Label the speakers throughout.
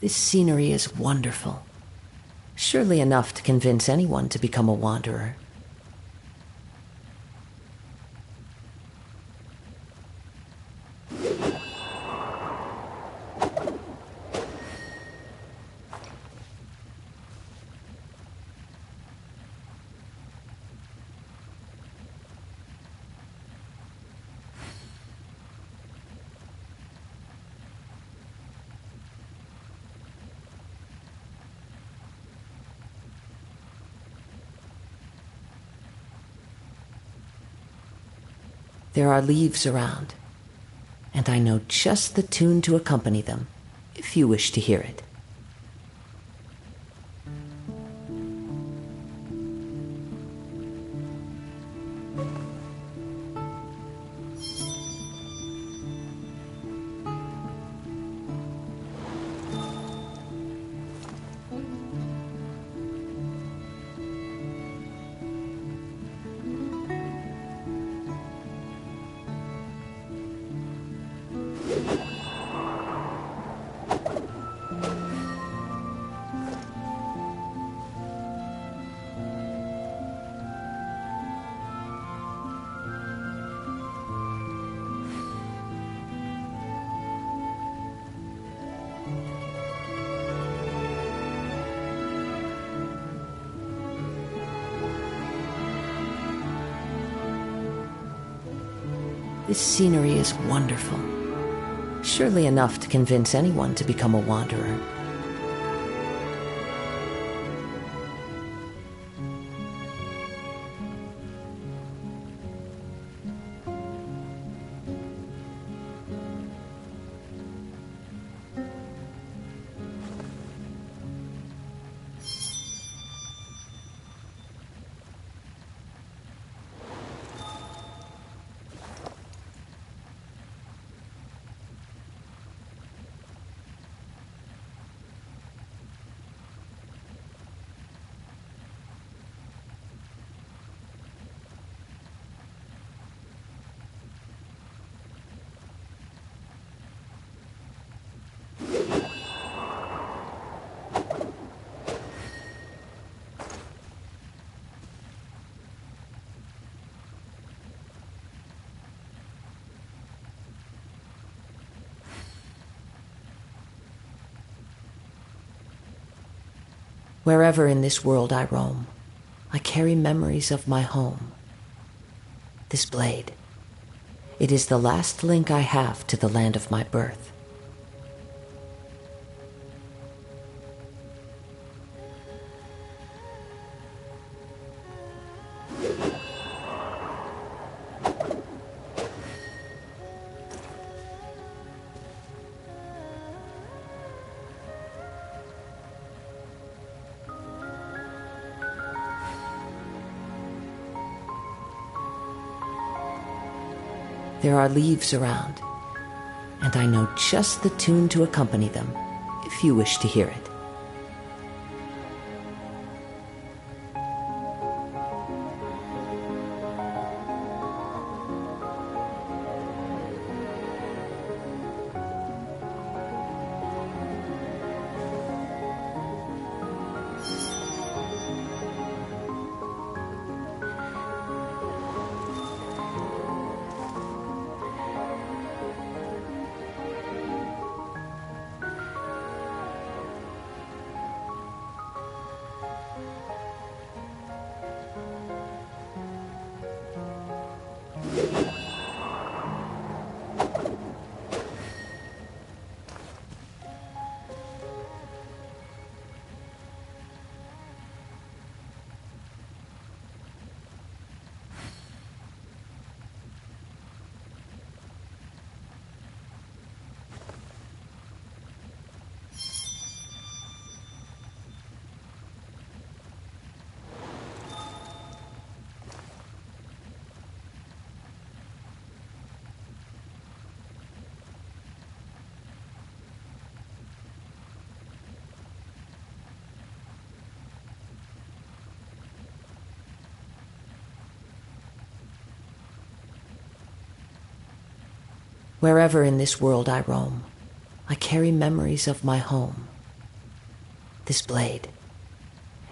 Speaker 1: This scenery is wonderful. Surely enough to convince anyone to become a wanderer. There are leaves around, and I know just the tune to accompany them, if you wish to hear it. This scenery is wonderful. Surely enough to convince anyone to become a wanderer. Wherever in this world I roam, I carry memories of my home. This blade, it is the last link I have to the land of my birth. There are leaves around, and I know just the tune to accompany them, if you wish to hear it. Wherever in this world I roam, I carry memories of my home. This blade.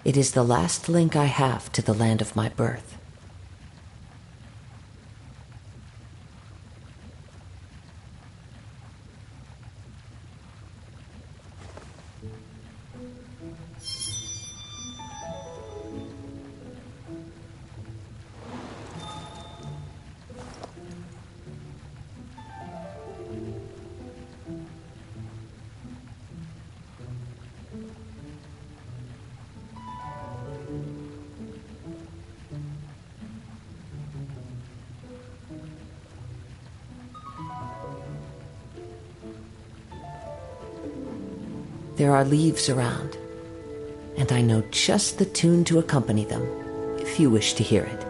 Speaker 1: It is the last link I have to the land of my birth. There are leaves around, and I know just the tune to accompany them, if you wish to hear it.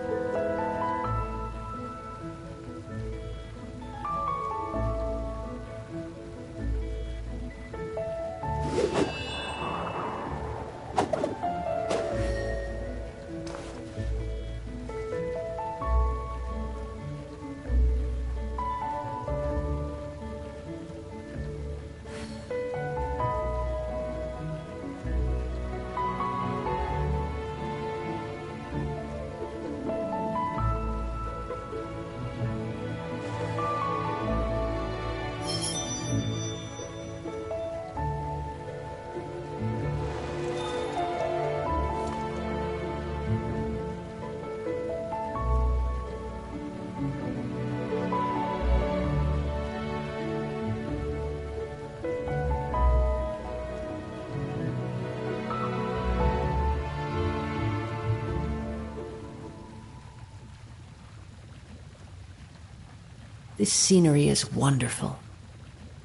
Speaker 1: This scenery is wonderful,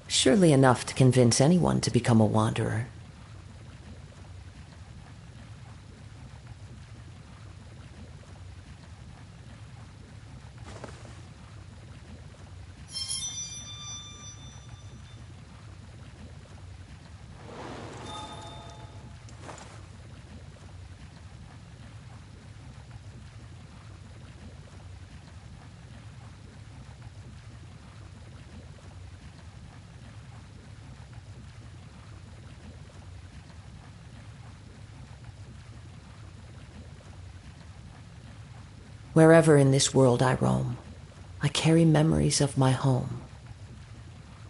Speaker 1: surely enough to convince anyone to become a wanderer. Wherever in this world I roam, I carry memories of my home.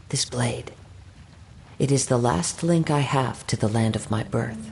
Speaker 1: This blade. It is the last link I have to the land of my birth.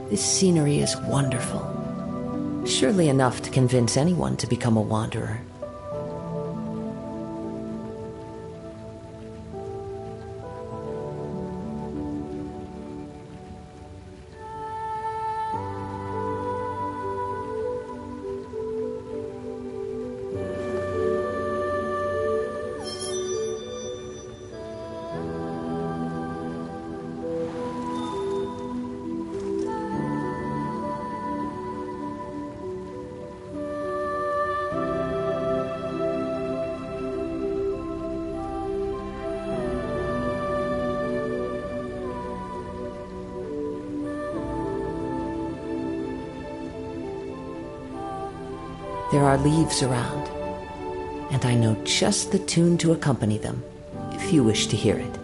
Speaker 1: This scenery is wonderful, surely enough to convince anyone to become a wanderer. There are leaves around, and I know just the tune to accompany them, if you wish to hear it.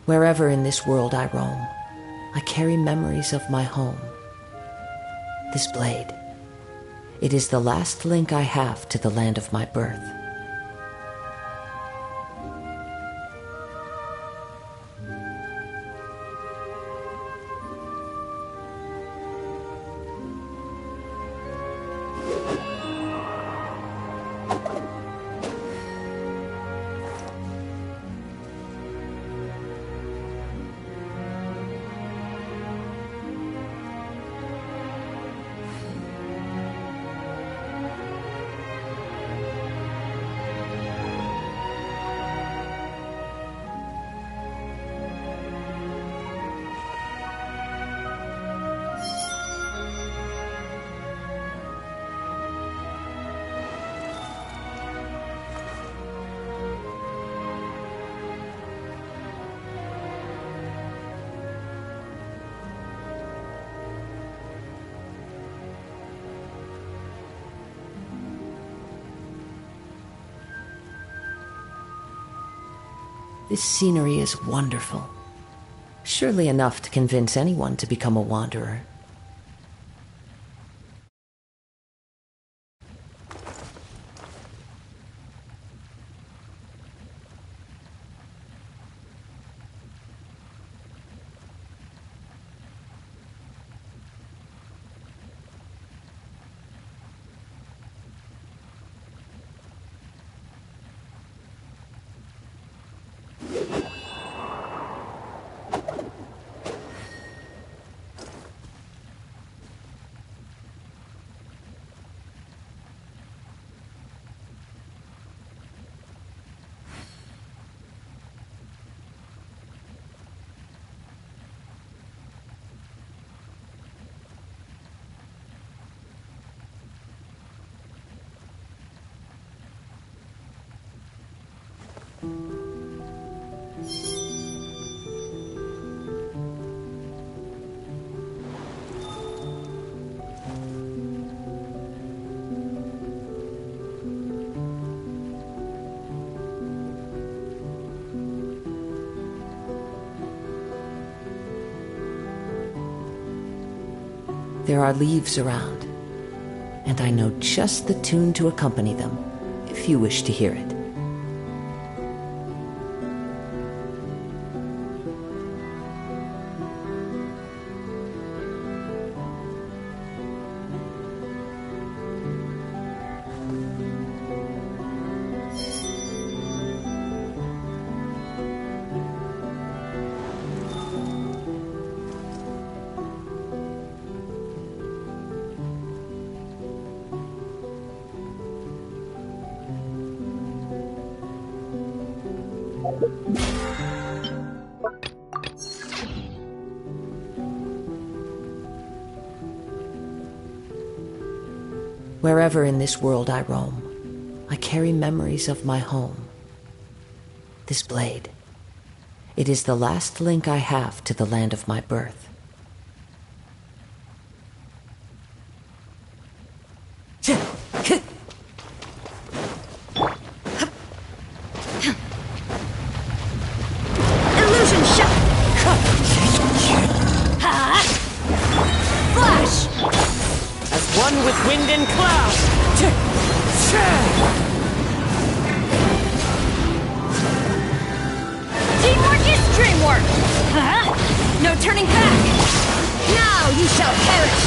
Speaker 1: Wherever in this world I roam, I carry memories of my home. This blade, it is the last link I have to the land of my birth. This scenery is wonderful. Surely enough to convince anyone to become a wanderer. There are leaves around, and I know just the tune to accompany them, if you wish to hear it. Wherever in this world I roam, I carry memories of my home. This blade, it is the last link I have to the land of my birth.
Speaker 2: Illusion shot! Flash!
Speaker 3: As one with wind and cloud.
Speaker 2: Teamwork is dreamwork! No turning back! Now you shall perish!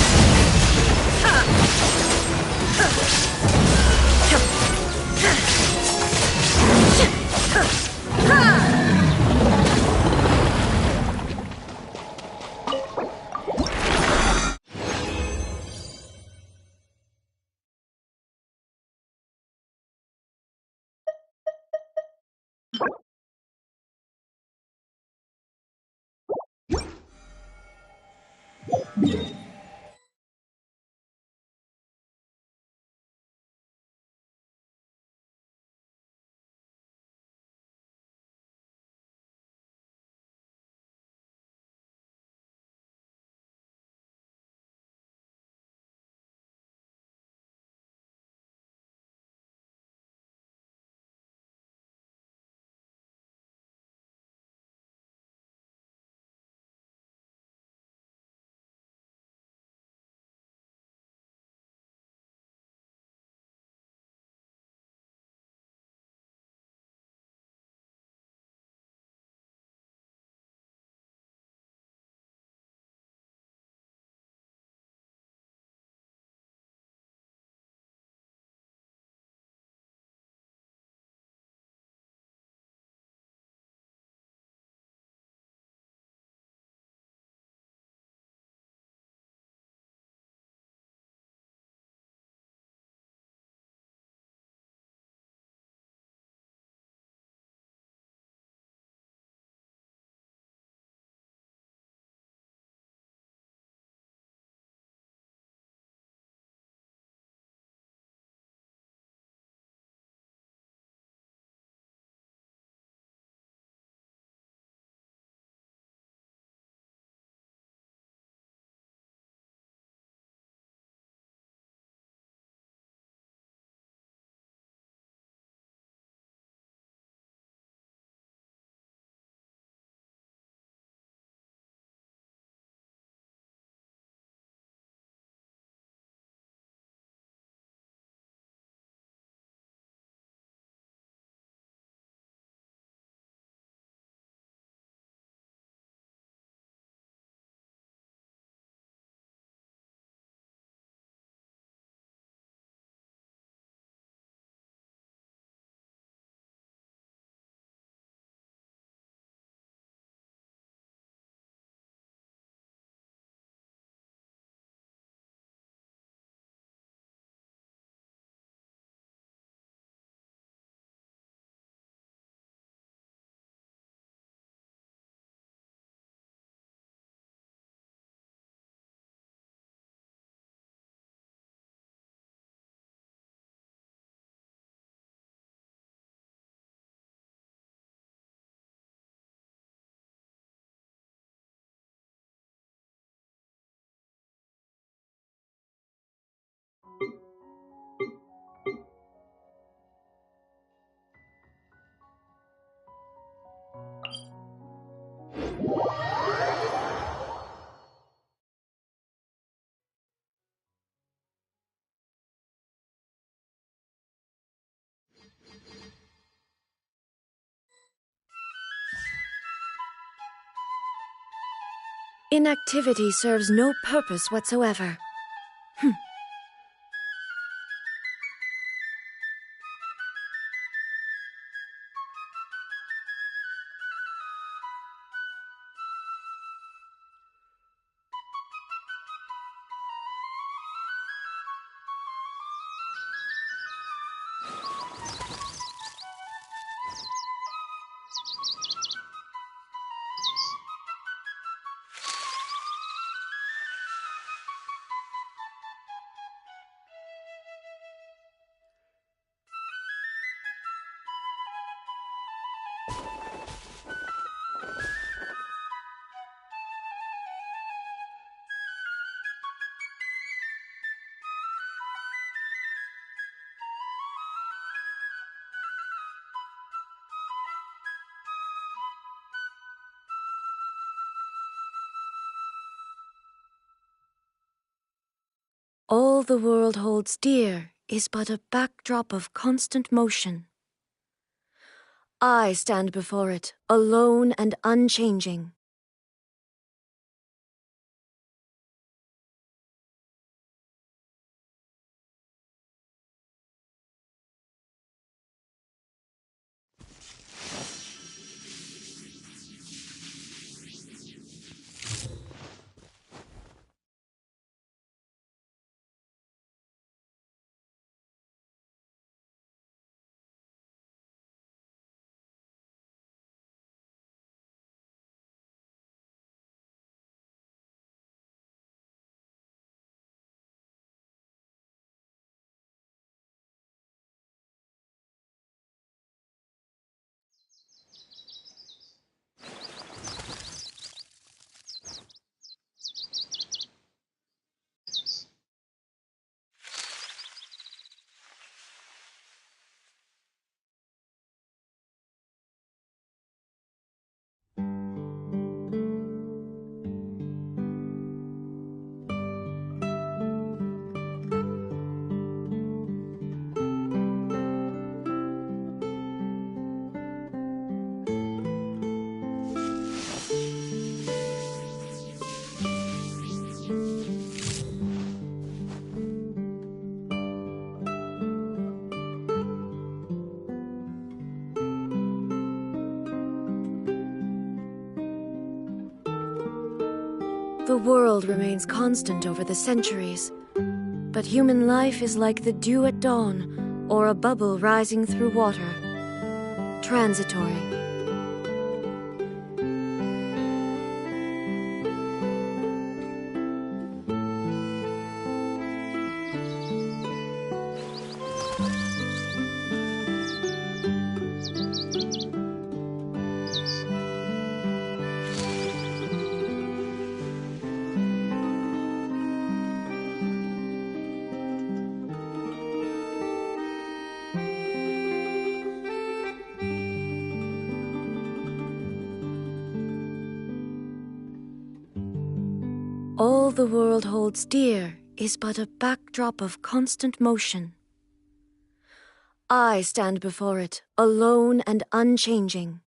Speaker 2: Inactivity serves no purpose whatsoever. All the world holds dear is but a backdrop of constant motion. I stand before it, alone and unchanging. The world remains constant over the centuries, but human life is like the dew at dawn, or a bubble rising through water. Transitory. All the world holds dear is but a backdrop of constant motion. I stand before it, alone and unchanging.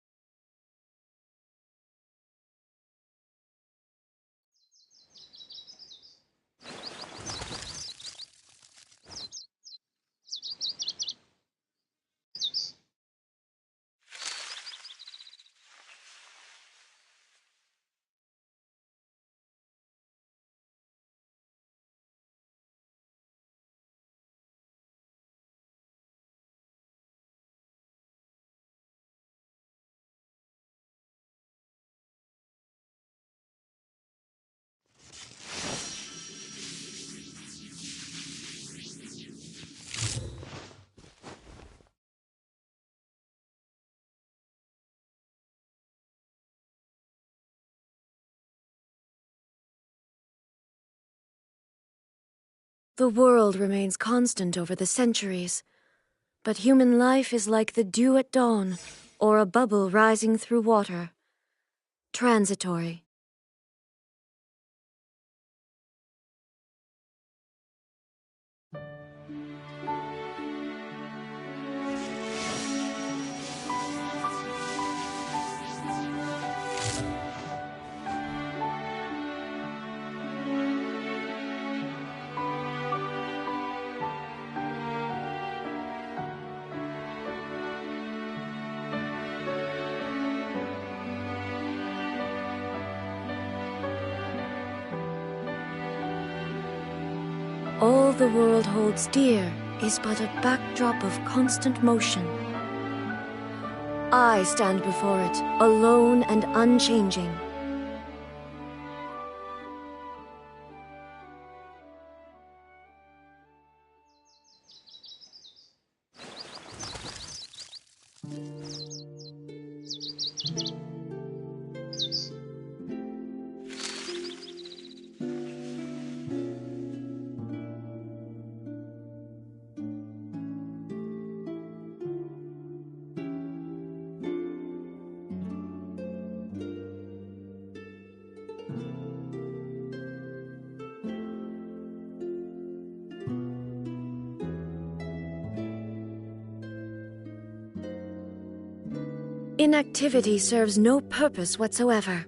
Speaker 2: The world remains constant over the centuries, but human life is like the dew at dawn, or a bubble rising through water. Transitory. All the world holds dear is but a backdrop of constant motion. I stand before it, alone and unchanging. Inactivity serves no purpose whatsoever.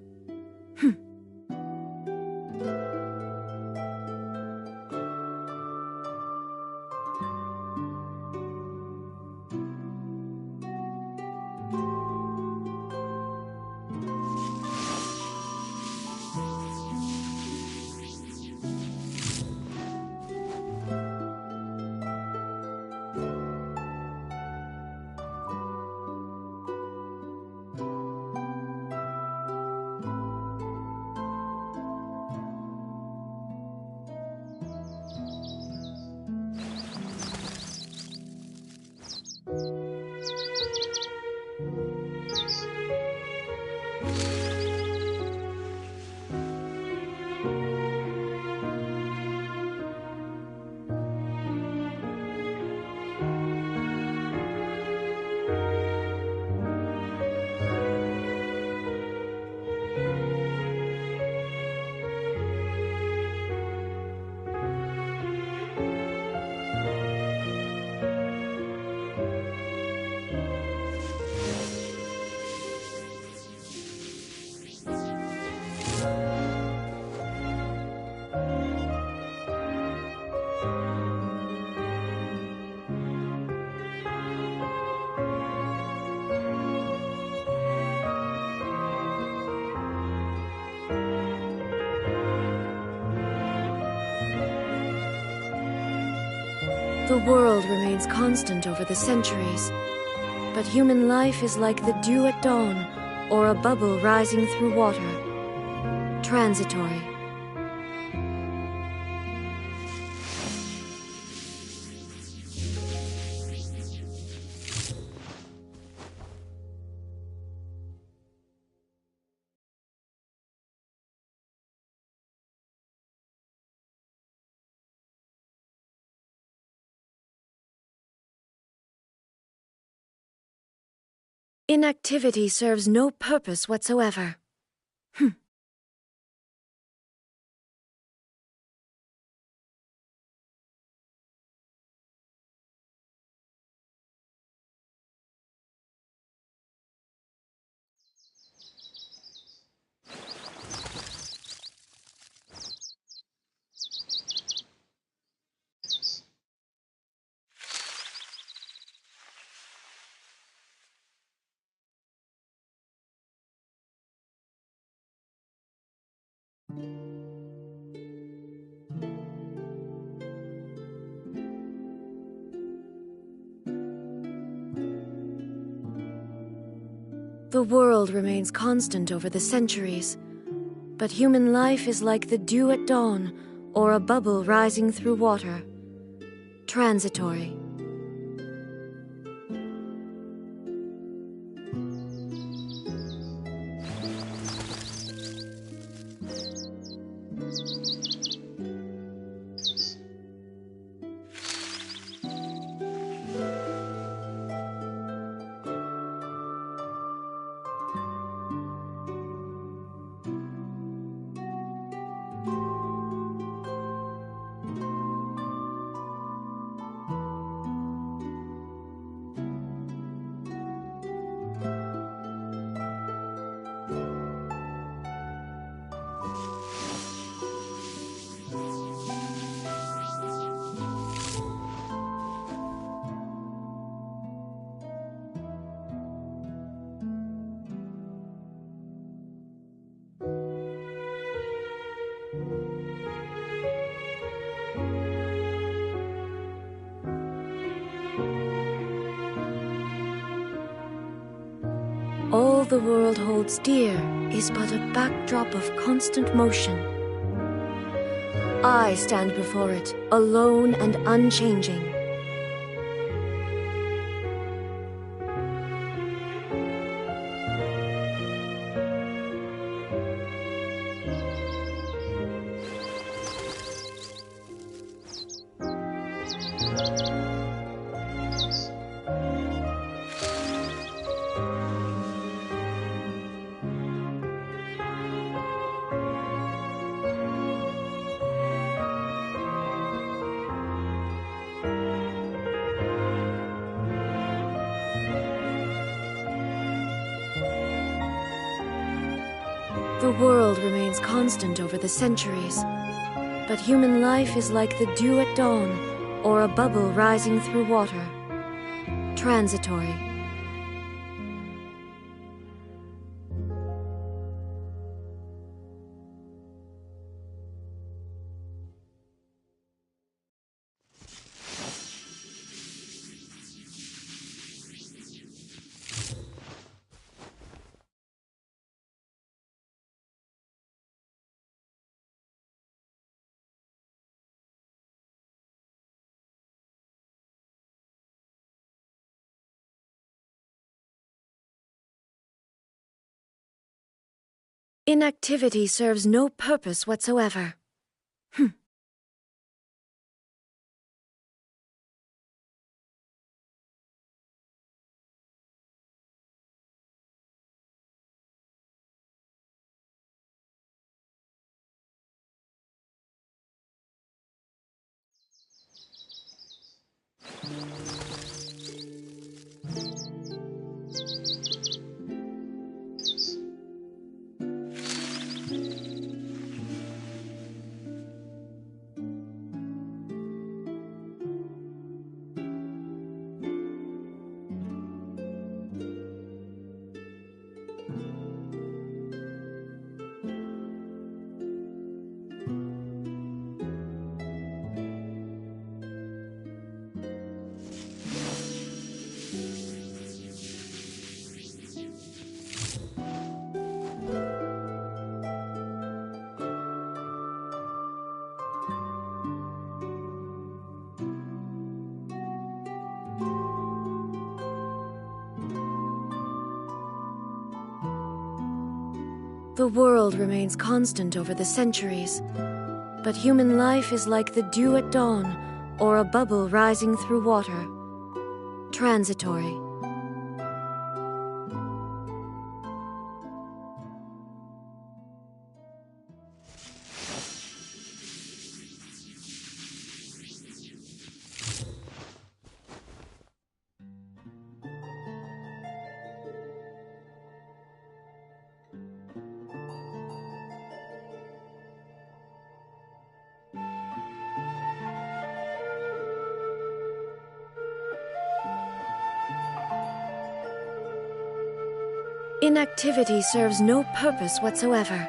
Speaker 2: The world remains constant over the centuries, but human life is like the dew at dawn, or a bubble rising through water. Transitory. Inactivity serves no purpose whatsoever. The world remains constant over the centuries, but human life is like the dew at dawn, or a bubble rising through water. Transitory. the world holds dear is but a backdrop of constant motion. I stand before it, alone and unchanging. The world remains constant over the centuries, but human life is like the dew at dawn, or a bubble rising through water. Transitory. Inactivity serves no purpose whatsoever. The world remains constant over the centuries, but human life is like the dew at dawn, or a bubble rising through water. Transitory. Inactivity serves no purpose whatsoever.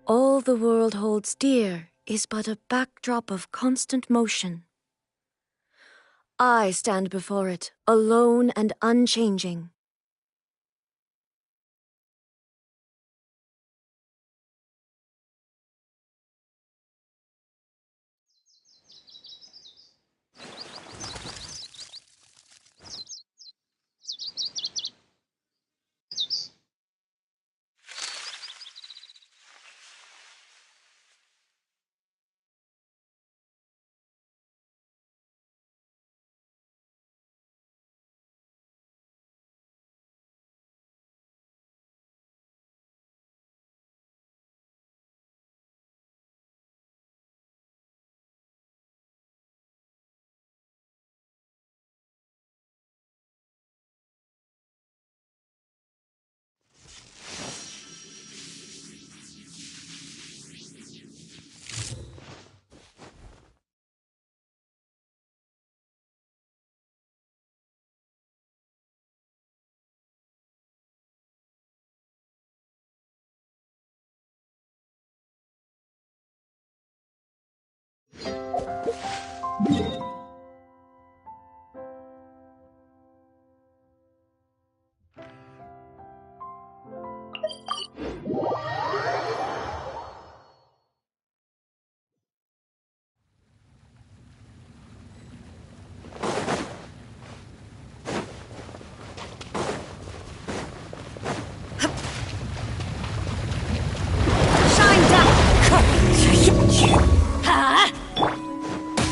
Speaker 2: All the world holds dear is but a backdrop of constant motion. I stand before it, alone and unchanging.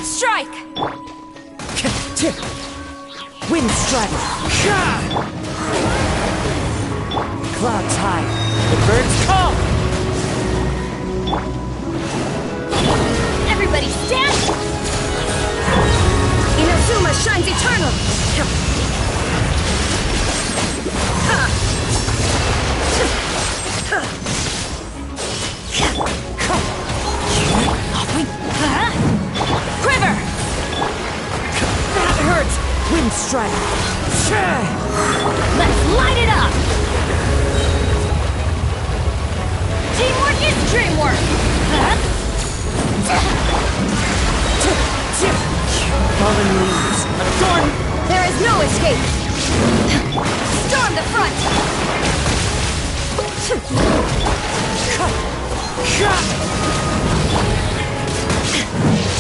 Speaker 2: Strike!
Speaker 1: Wind strider! Clouds high, the birds call!
Speaker 2: Everybody stand! Inazuma shines eternal! Quiver!
Speaker 1: That hurts! Wind strider!
Speaker 2: Let's light it up! Teamwork is dreamwork!
Speaker 1: Fallen leaves!
Speaker 2: Storm! There is no escape! Storm the front!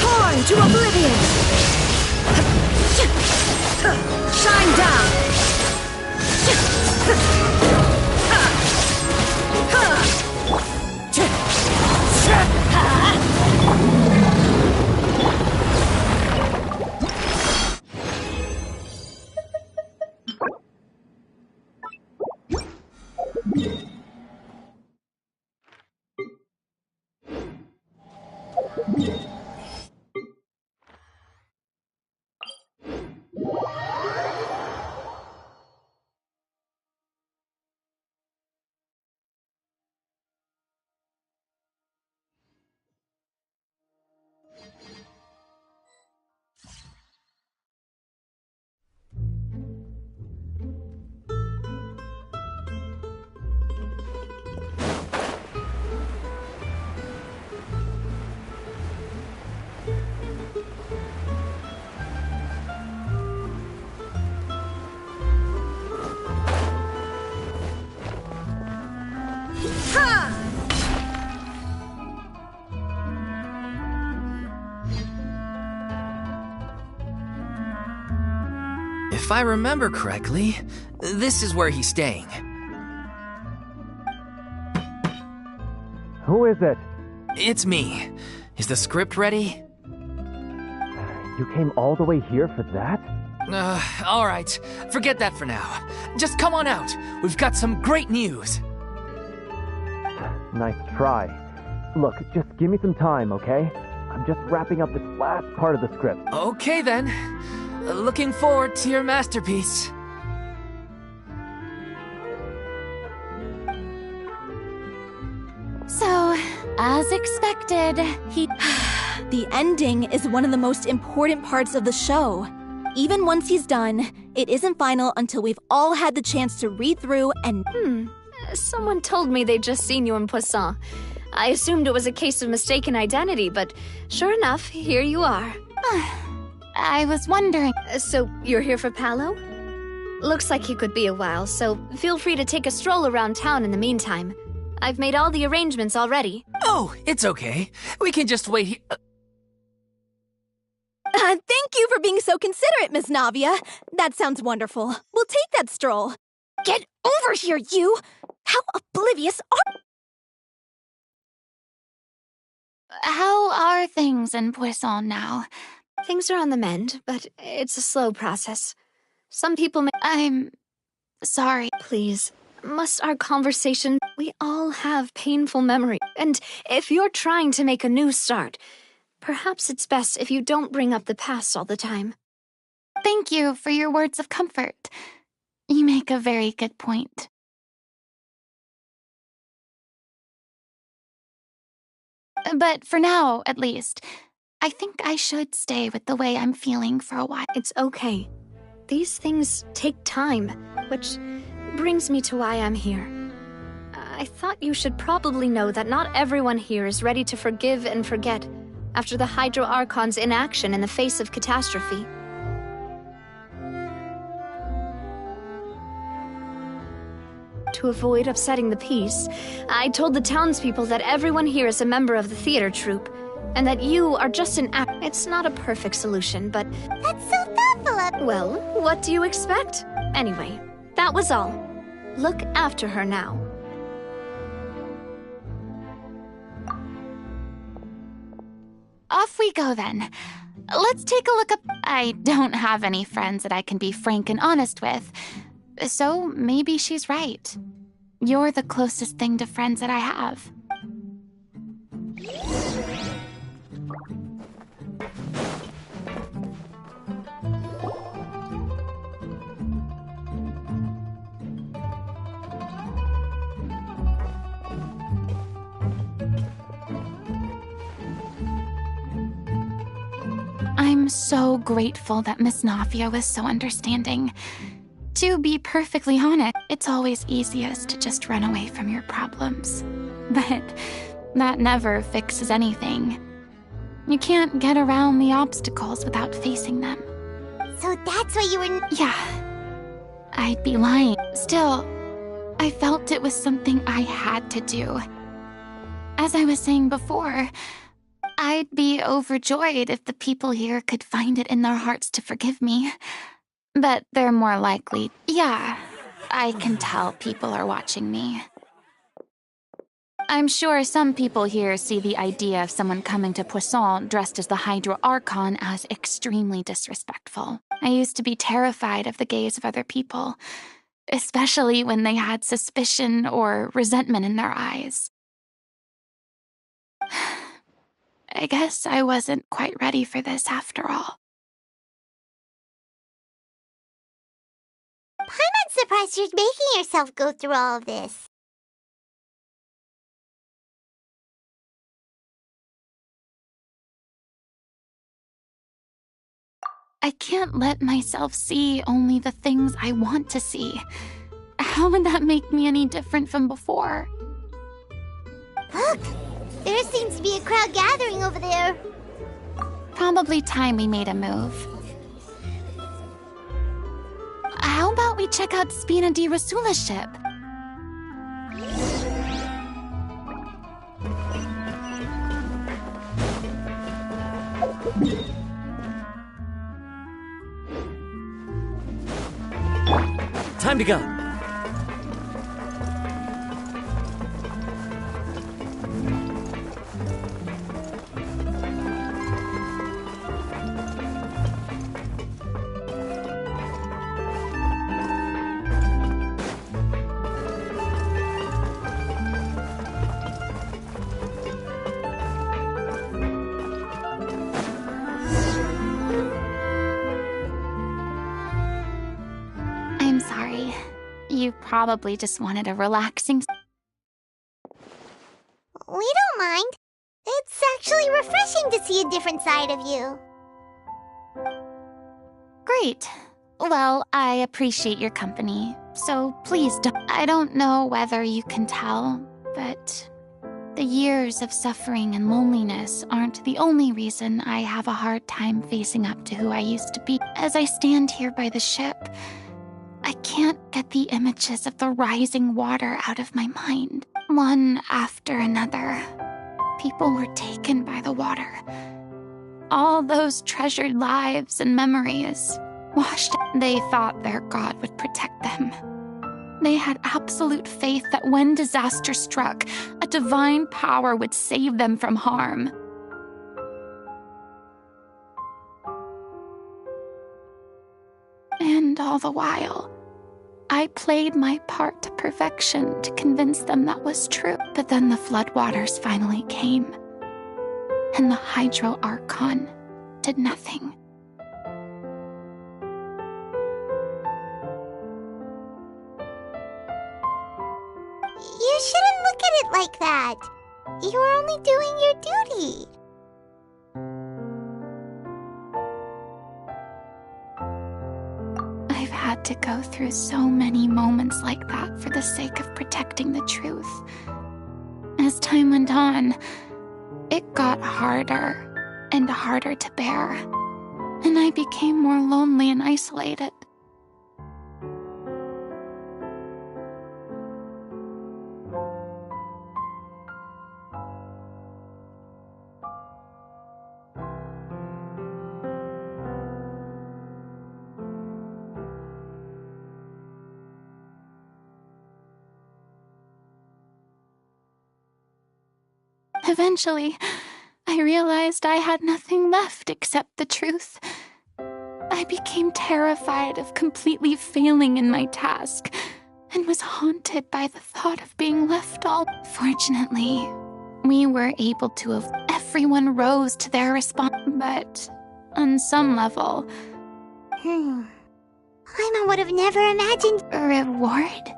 Speaker 2: Torn to oblivion! Shine down!
Speaker 4: If I remember correctly, this is where he's staying.
Speaker 5: Who is it?
Speaker 4: It's me. Is the script ready?
Speaker 5: You came all the way here for that?
Speaker 4: All right. Forget that for now. Just come on out. We've got some great news.
Speaker 5: Nice try. Look, just give me some time, okay? I'm just wrapping up this last part of the script.
Speaker 4: Okay, then. Looking forward to your masterpiece.
Speaker 6: So, as expected, the ending is one of the most important parts of the show. Even once he's done, it isn't final until we've all had the chance to read through and...
Speaker 2: Someone told me they'd just seen you in Poisson. I assumed it was a case of mistaken identity, but sure enough, here you are.
Speaker 6: I was wondering...
Speaker 2: So, you're here for Paolo? Looks like he could be a while, so feel free to take a stroll around town in the meantime. I've made all the arrangements already.
Speaker 4: Oh, it's okay. We can just wait here.
Speaker 6: Thank you for being so considerate, Miss Navia. That sounds wonderful. We'll take that stroll. Get over here, you! How oblivious are...
Speaker 7: How are things in Poisson now?
Speaker 2: Things are on the mend, but it's a slow process. Some people may...
Speaker 7: I'm... sorry.
Speaker 2: Please, must our conversation... We all have painful memory, and if you're trying to make a new start, perhaps it's best if you don't bring up the past all the time.
Speaker 7: Thank you for your words of comfort. You make a very good point. But for now, at least, I think I should stay with the way I'm feeling for a while.
Speaker 2: It's okay. These things take time, which brings me to why I'm here. I thought you should probably know that not everyone here is ready to forgive and forget, after the Hydro Archon's inaction in the face of catastrophe. To avoid upsetting the peace, I told the townspeople that everyone here is a member of the theater troupe, and that you are just an act. It's not a perfect solution, but...
Speaker 8: That's so thoughtful of...
Speaker 2: Well, what do you expect? Anyway, that was all. Look after her now.
Speaker 7: Off we go then. Let's take a look up. I don't have any friends that I can be frank and honest with, so maybe she's right. You're the closest thing to friends that I have. I'm so grateful that Miss Nafia was so understanding. To be perfectly honest, it's always easiest to just run away from your problems. But that never fixes anything. You can't get around the obstacles without facing them.
Speaker 8: So that's why you were...
Speaker 7: Yeah. I'd be lying. Still, I felt it was something I had to do. As I was saying before, I'd be overjoyed if the people here could find it in their hearts to forgive me. But they're more likely... Yeah, I can tell people are watching me. I'm sure some people here see the idea of someone coming to Poisson dressed as the Hydro Archon as extremely disrespectful. I used to be terrified of the gaze of other people, especially when they had suspicion or resentment in their eyes. I guess I wasn't quite ready for this after all.
Speaker 8: I'm not surprised you're making yourself go through all of this.
Speaker 7: I can't let myself see only the things I want to see. How would that make me any different from before?
Speaker 8: Look! There seems to be a crowd gathering over there.
Speaker 7: Probably time we made a move. How about we check out Spina di Rasula's ship?
Speaker 3: Time to go.
Speaker 7: I'm sorry. You probably just wanted a relaxing...
Speaker 8: We don't mind. It's actually refreshing to see a different side of you.
Speaker 7: Great. Well, I appreciate your company, so please don't... I don't know whether you can tell, but the years of suffering and loneliness aren't the only reason I have a hard time facing up to who I used to be. As I stand here by the ship, I can't get the images of the rising water out of my mind. One after another, people were taken by the water. All those treasured lives and memories washed. They thought their god would protect them. They had absolute faith that when disaster struck, a divine power would save them from harm. And all the while, I played my part to perfection to convince them that was true. But then the floodwaters finally came, and the Hydro Archon did nothing.
Speaker 8: You shouldn't look at it like that. You were only doing your duty.
Speaker 7: I've had to go through so many moments like that for the sake of protecting the truth. As time went on, it got harder. and harder to bear, and I became more lonely and isolated. Eventually, I realized I had nothing left except the truth. I became terrified of completely failing in my task, and was haunted by the thought of being left all. Fortunately, we were able to have everyone rose to their response, but on some level,
Speaker 8: Paimon would have never imagined.
Speaker 7: a reward?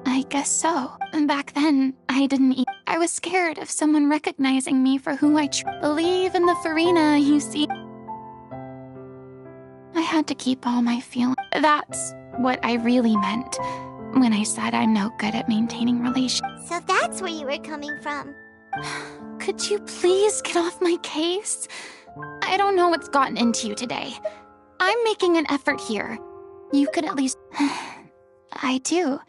Speaker 7: I guess so. Back then, I didn't I was scared of someone recognizing me for who I believe in the Farina, you see. I had to keep all my feelings. That's what I really meant when I said I'm no good at maintaining relations.
Speaker 8: So that's where you were coming from.
Speaker 7: Could you please get off my case? I don't know what's gotten into you today. I'm making an effort here. You could at least... I do.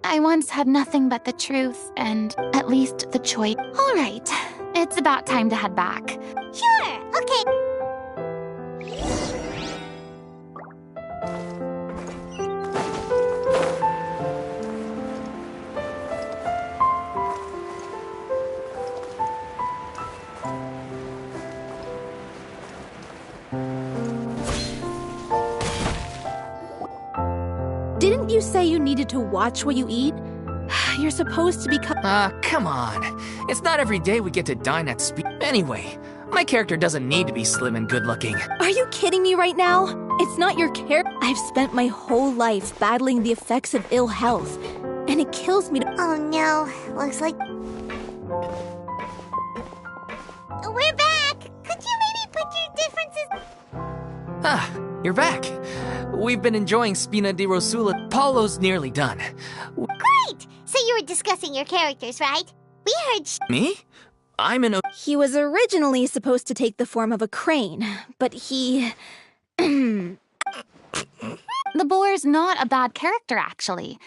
Speaker 7: I once had nothing but the truth and at least the choice. All right, it's about time to head back.
Speaker 8: Sure, okay.
Speaker 6: Didn't you say you needed to watch what you eat? You're supposed to be
Speaker 4: Come on. It's not every day we get to dine at speed. Anyway, my character doesn't need to be slim and good-looking.
Speaker 6: Are you kidding me right now? It's not your character. I've spent my whole life battling the effects of ill health, and it kills me to—
Speaker 8: Oh no, looks like... We're back! Could you maybe put your differences...
Speaker 4: Ah, you're back. We've been enjoying Spina di Rosula. Paulo's nearly done.
Speaker 8: Great! So you were discussing your characters, right? We heard
Speaker 4: Me? I'm an...
Speaker 6: He was originally supposed to take the form of a crane, but he...
Speaker 7: The boar's not a bad character, actually.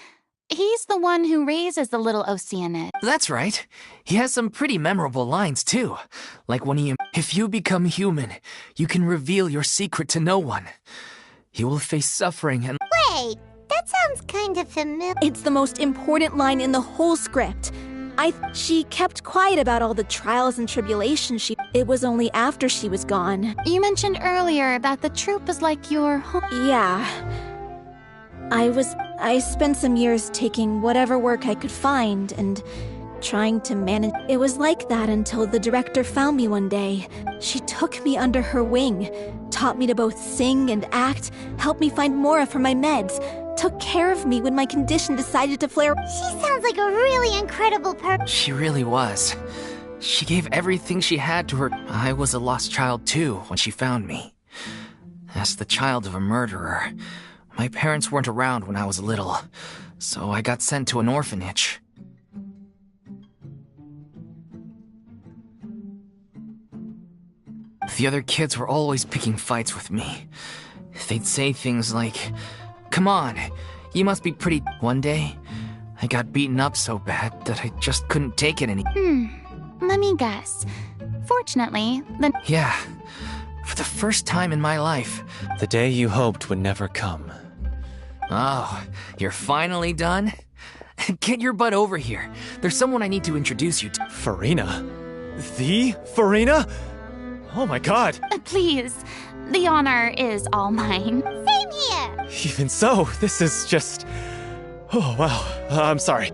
Speaker 7: He's the one who raises the little Oceanid.
Speaker 4: That's right. He has some pretty memorable lines, too. Like when he... If you become human, you can reveal your secret to no one. You will face suffering and...
Speaker 8: Wait, that sounds kind of familiar.
Speaker 6: It's the most important line in the whole script. She kept quiet about all the trials and tribulations It was only after she was gone.
Speaker 7: You mentioned earlier that the troupe is like your home.
Speaker 6: Yeah. I spent some years taking whatever work I could find and trying to manage. It was like that until the director found me one day. She took me under her wing, taught me to both sing and act, helped me find Mora for my meds, took care of me when my condition decided to flare.
Speaker 8: She sounds like a really incredible person.
Speaker 4: She really was. She gave everything she had to her. I was a lost child too when she found me. As the child of a murderer, my parents weren't around when I was little, so I got sent to an orphanage. The other kids were always picking fights with me. They'd say things like, "Come on, you must be pretty..." One day, I got beaten up so bad that I just couldn't take it anymore.
Speaker 7: Let me guess. Fortunately,
Speaker 4: Yeah, for the first time in my life.
Speaker 3: The day you hoped would never come.
Speaker 4: Oh, you're finally done? Get your butt over here. There's someone I need to introduce you to.
Speaker 3: Farina? The Farina? Oh my god!
Speaker 7: please, the honor is all mine.
Speaker 8: Same here.
Speaker 3: Even so, this is just... Oh, wow. I'm sorry.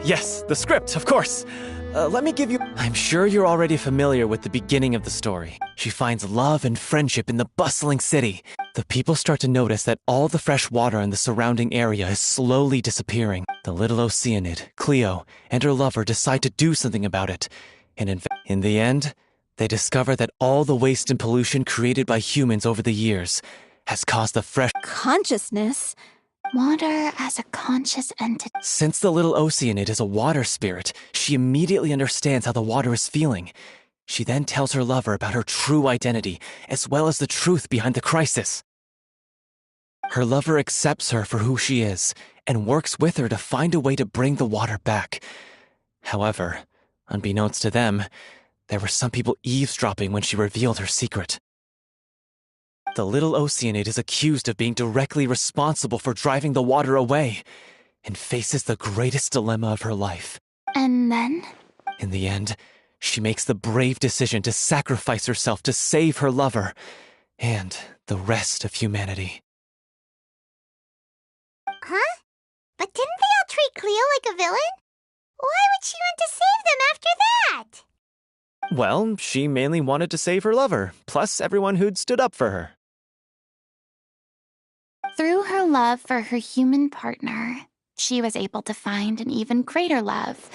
Speaker 3: Yes, the script, of course. Let me give you... I'm sure you're already familiar with the beginning of the story. She finds love and friendship in the bustling city. The people start to notice that all the fresh water in the surrounding area is slowly disappearing. The little Oceanid, Cleo, and her lover decide to do something about it. And in the end, they discover that all the waste and pollution created by humans over the years has caused the fresh...
Speaker 6: Consciousness?
Speaker 7: Water as a conscious entity.
Speaker 3: Since the little Oceanid is a water spirit, she immediately understands how the water is feeling. She then tells her lover about her true identity, as well as the truth behind the crisis. Her lover accepts her for who she is, and works with her to find a way to bring the water back. However, unbeknownst to them, there were some people eavesdropping when she revealed her secret. The little Oceanid is accused of being directly responsible for driving the water away, and faces the greatest dilemma of her life.
Speaker 7: And then?
Speaker 3: In the end, she makes the brave decision to sacrifice herself to save her lover, and the rest of humanity.
Speaker 8: Huh? But didn't they all treat Cleo like a villain? Why would she want to save them after that?
Speaker 3: Well, she mainly wanted to save her lover, plus everyone who'd stood up for her.
Speaker 7: Through her love for her human partner, she was able to find an even greater love.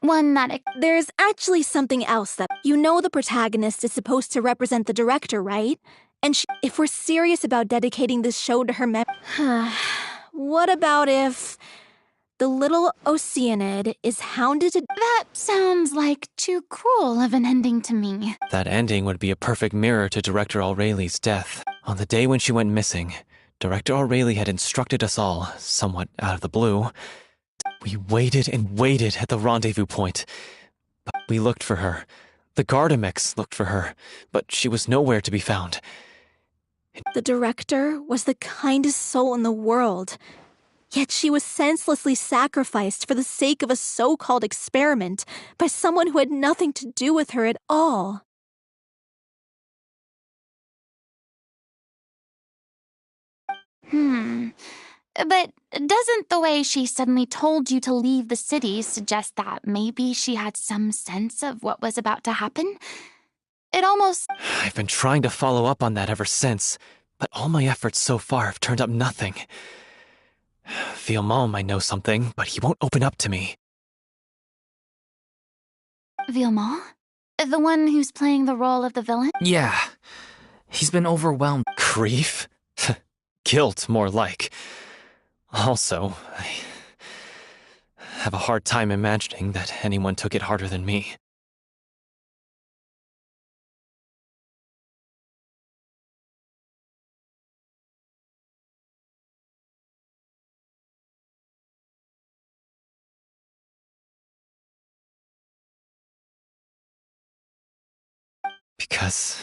Speaker 7: One that...
Speaker 6: There's actually something else that... You know the protagonist is supposed to represent the director, right? And if we're serious about dedicating this show to her what about if... the little Oceanid is hounded to...
Speaker 7: That sounds like too cruel of an ending to me.
Speaker 3: That ending would be a perfect mirror to Director Aurelie's death. On the day when she went missing, Director Aurelie had instructed us all, somewhat out of the blue. We waited and waited at the rendezvous point. But we looked for her. The Gardamex looked for her, but she was nowhere to be found.
Speaker 6: The director was the kindest soul in the world. Yet she was senselessly sacrificed for the sake of a so-called experiment by someone who had nothing to do with her at all.
Speaker 7: But doesn't the way she suddenly told you to leave the city suggest that maybe she had some sense of what was about to happen? It almost...
Speaker 3: I've been trying to follow up on that ever since, but all my efforts so far have turned up nothing. Villemont might know something, but he won't open up to me.
Speaker 7: Villemont? The one who's playing the role of the villain?
Speaker 4: Yeah. He's been overwhelmed.
Speaker 3: Grief? Guilt, more like. Also, I have a hard time imagining that anyone took it harder than me. Because,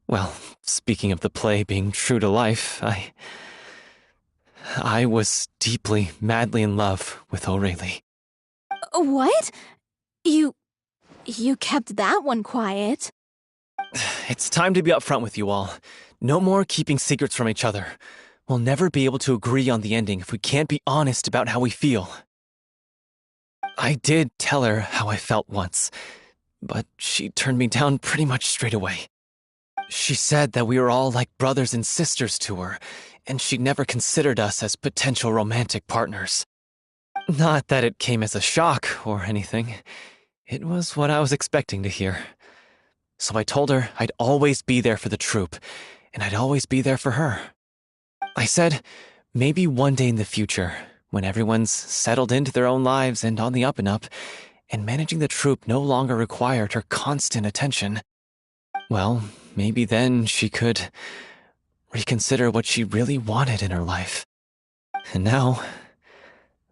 Speaker 3: well, speaking of the play being true to life, I was deeply, madly in love with Aurelie.
Speaker 6: What? You kept that one quiet.
Speaker 3: It's time to be upfront with you all. No more keeping secrets from each other. We'll never be able to agree on the ending if we can't be honest about how we feel. I did tell her how I felt once, but she turned me down pretty much straight away. She said that we were all like brothers and sisters to her, and she'd never considered us as potential romantic partners. Not that it came as a shock or anything. It was what I was expecting to hear. So I told her I'd always be there for the troupe, and I'd always be there for her. I said, maybe one day in the future, when everyone's settled into their own lives and on the up and up, and managing the troupe no longer required her constant attention, well, maybe then she could reconsider what she really wanted in her life. And now,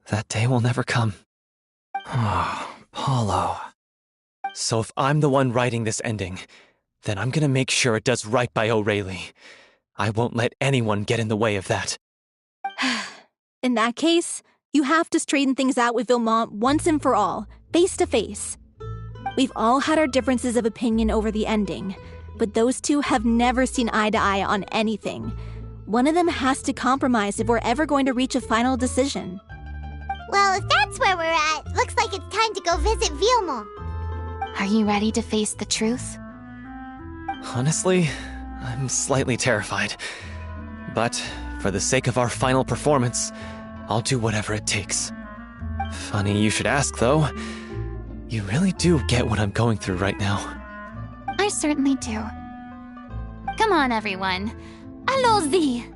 Speaker 3: that day will never come.
Speaker 4: Oh, Paulo.
Speaker 3: So if I'm the one writing this ending, then I'm gonna make sure it does right by Aurelie. I won't let anyone get in the way of that.
Speaker 6: In that case, you have to straighten things out with Villemont once and for all, face to face. We've all had our differences of opinion over the ending, but those two have never seen eye to eye on anything. One of them has to compromise if we're ever going to reach a final decision.
Speaker 8: Well, if that's where we're at, looks like it's time to go visit Villemont.
Speaker 7: Are you ready to face the truth?
Speaker 3: Honestly, I'm slightly terrified. But for the sake of our final performance, I'll do whatever it takes. Funny you should ask, though. You really do get what I'm going through right now.
Speaker 7: I certainly do. Come on, everyone. Allons-y!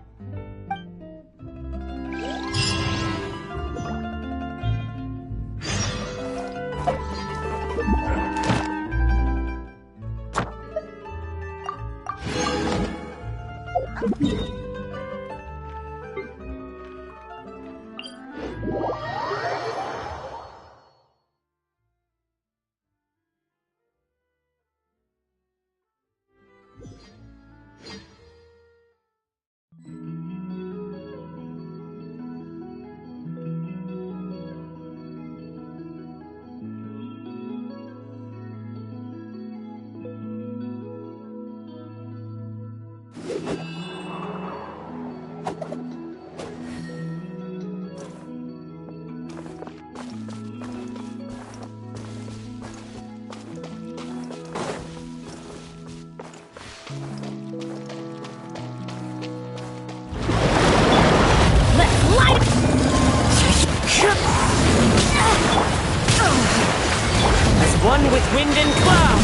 Speaker 3: wind and cloud!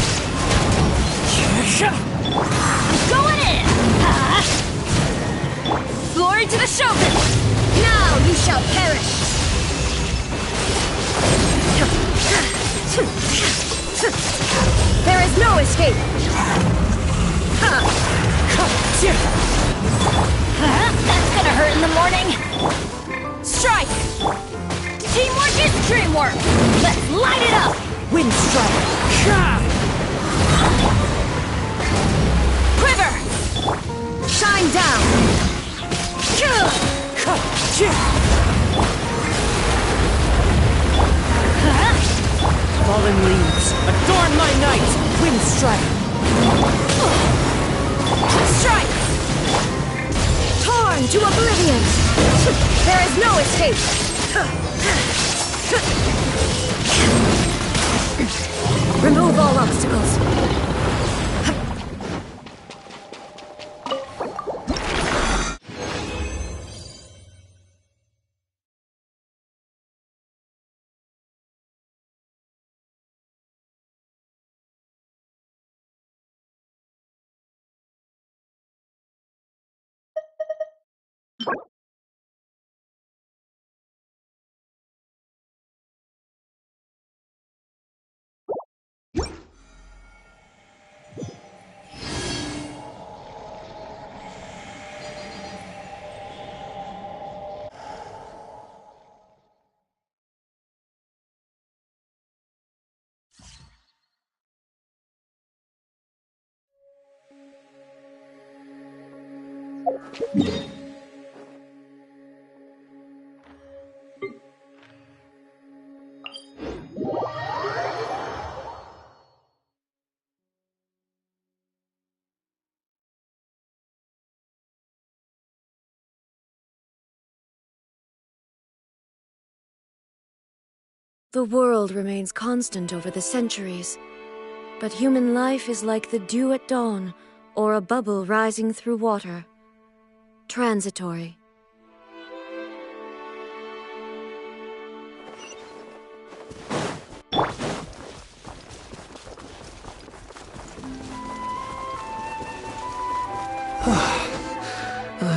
Speaker 2: Going in! Glory to the showman! Now you shall perish! There is no escape! That's gonna hurt in the morning! Strike! Teamwork is dreamwork! Let's light it up!
Speaker 1: Wind strike!
Speaker 2: Quiver! Shine down!
Speaker 1: Fallen leaves, adorn my night! Wind strike!
Speaker 2: Strike! Torn to oblivion! There is no escape! Remove all obstacles! The world remains constant over the centuries, but human life is like the dew at dawn, or a bubble rising through water. Transitory.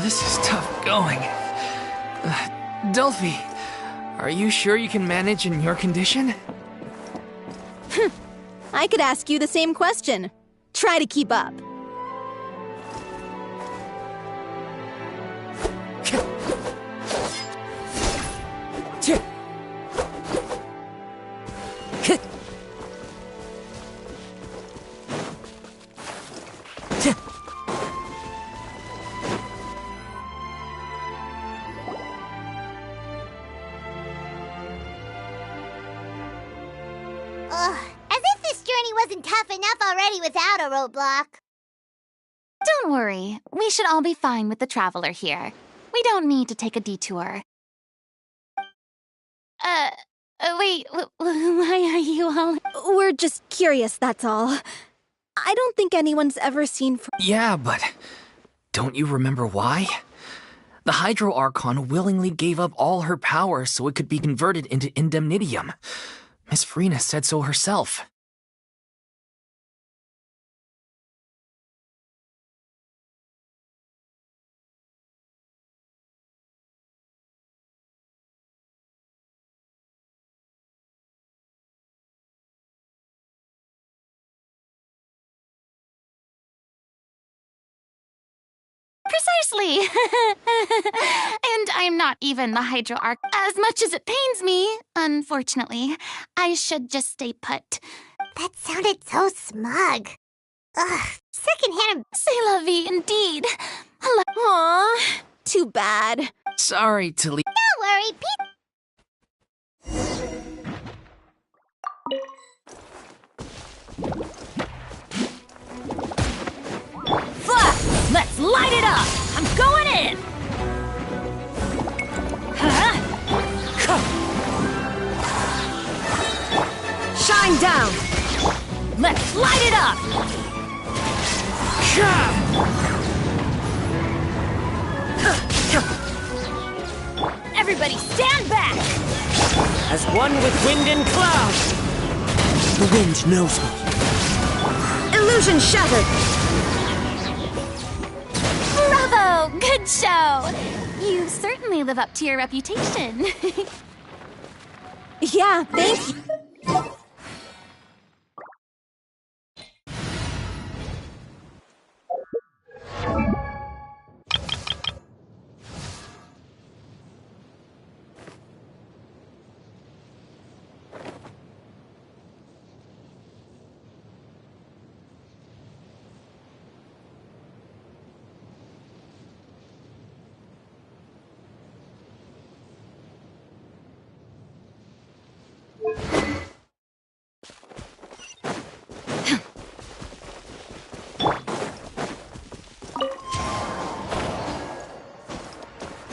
Speaker 4: This is tough going. Delphi, are you sure you can manage in your condition?
Speaker 6: I could ask you the same question. Try to keep up.
Speaker 8: As if this journey wasn't tough enough already without a roadblock.
Speaker 7: Don't worry. We should all be fine with the traveler here. We don't need to take a detour. Wait, why are you all...
Speaker 6: We're just curious, that's all. I don't think anyone's ever seen...
Speaker 4: Yeah, but don't you remember why? The Hydro Archon willingly gave up all her power so it could be converted into indemnitium. Miss Frina said so herself.
Speaker 7: Precisely! And I'm not even the Hydro Arch. As much as it pains me, unfortunately, I should just stay put.
Speaker 8: That sounded so smug. Ugh, secondhand.
Speaker 7: C'est la vie, indeed.
Speaker 6: Aww, too bad.
Speaker 4: Sorry to leave.
Speaker 8: Don't worry, Pete.
Speaker 2: Let's light it up! I'm going in! Shine down! Let's light it up! Everybody stand back!
Speaker 1: As one with wind and cloud!
Speaker 9: The wind knows me.
Speaker 2: Illusion shattered!
Speaker 7: Bravo! Good show! You certainly live up to your reputation.
Speaker 6: Yeah, thank you.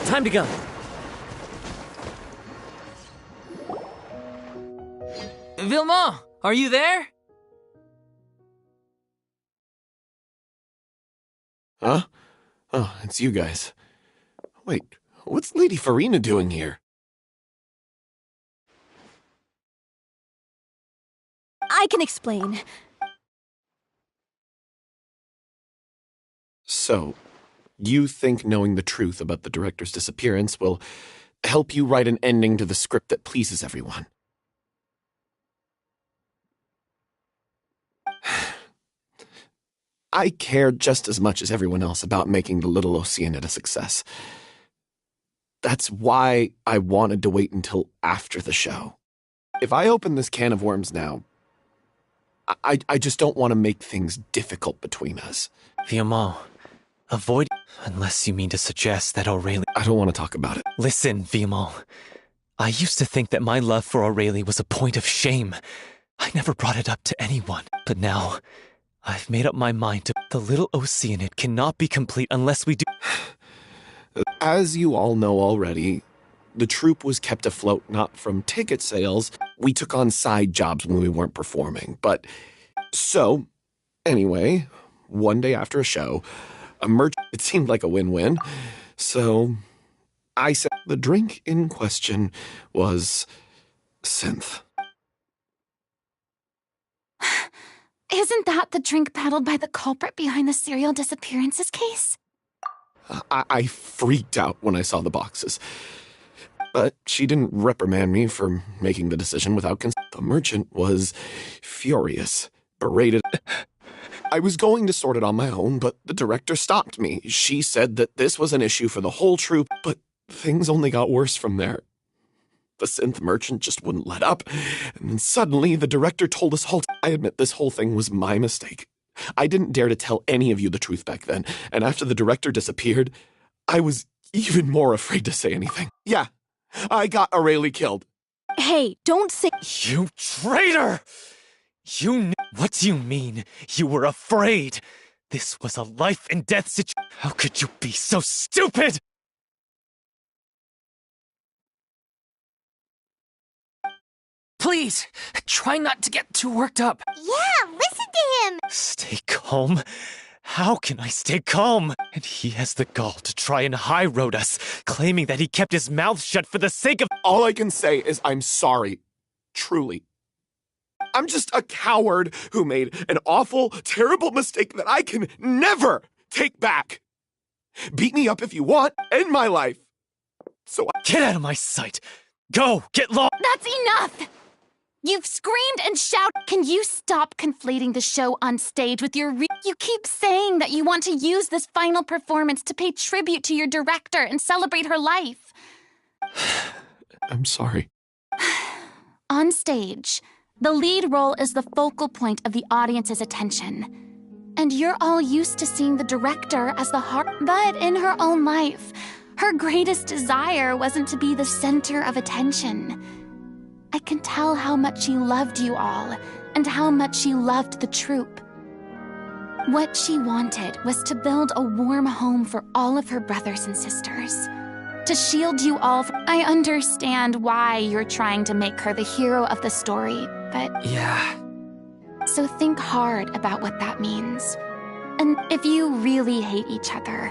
Speaker 9: Time to go.
Speaker 4: Vilma, are you there?
Speaker 10: Huh? Oh, it's you guys. Wait, what's Lady Farina doing here?
Speaker 6: I can explain.
Speaker 10: So, you think knowing the truth about the director's disappearance will help you write an ending to the script that pleases everyone? I care just as much as everyone else about making the Little Oceanid a success. That's why I wanted to wait until after the show. If I open this can of worms now, I just don't want to make things difficult between us.
Speaker 3: Vilma, avoid... Unless you mean to suggest that Aurelie...
Speaker 10: I don't want to talk about it.
Speaker 3: Listen, Vilma. I used to think that my love for Aurelie was a point of shame. I never brought it up to anyone. But now, I've made up my mind to... The Little Oceanid cannot be complete unless we do...
Speaker 10: As you all know already, the troupe was kept afloat not from ticket sales. We took on side jobs when we weren't performing. But, so, anyway, one day after a show, it seemed like a win-win. So, I said the drink in question was synth.
Speaker 7: Isn't that the drink peddled by the culprit behind the serial disappearances case?
Speaker 10: I freaked out when I saw the boxes. But she didn't reprimand me for making the decision without consent. The merchant was furious, berated. I was going to sort it on my own, but the director stopped me. She said that this was an issue for the whole troupe, but things only got worse from there. The synth merchant just wouldn't let up, and then suddenly the director told us all. I admit this whole thing was my mistake. I didn't dare to tell any of you the truth back then, and after the director disappeared, I was even more afraid to say anything. Yeah, I got Aurelie killed.
Speaker 6: Hey, don't say...
Speaker 3: You traitor! You knew... What do you mean? You were afraid? This was a life and death situation. How could you be so stupid?
Speaker 4: Please, try not to get too worked up.
Speaker 8: Yeah, listen to him!
Speaker 3: Stay calm? How can I stay calm? And he has the gall to try and high-road us, claiming that he kept his mouth shut for the sake of...
Speaker 10: All I can say is I'm sorry. Truly. I'm just a coward who made an awful, terrible mistake that I can never take back. Beat me up if you want. End my life.
Speaker 3: Get out of my sight! Go! Get lost!
Speaker 7: That's enough! You've screamed and shouted. Can you stop conflating the show on stage with your You keep saying that you want to use this final performance to pay tribute to your director and celebrate her life.
Speaker 10: I'm sorry.
Speaker 7: On stage, the lead role is the focal point of the audience's attention. And you're all used to seeing the director as the heart. But in her own life, her greatest desire wasn't to be the center of attention. I can tell how much she loved you all, and how much she loved the troupe. What she wanted was to build a warm home for all of her brothers and sisters. To shield you all from... I understand why you're trying to make her the hero of the story, but...
Speaker 4: Yeah.
Speaker 7: So think hard about what that means. And if you really hate each other,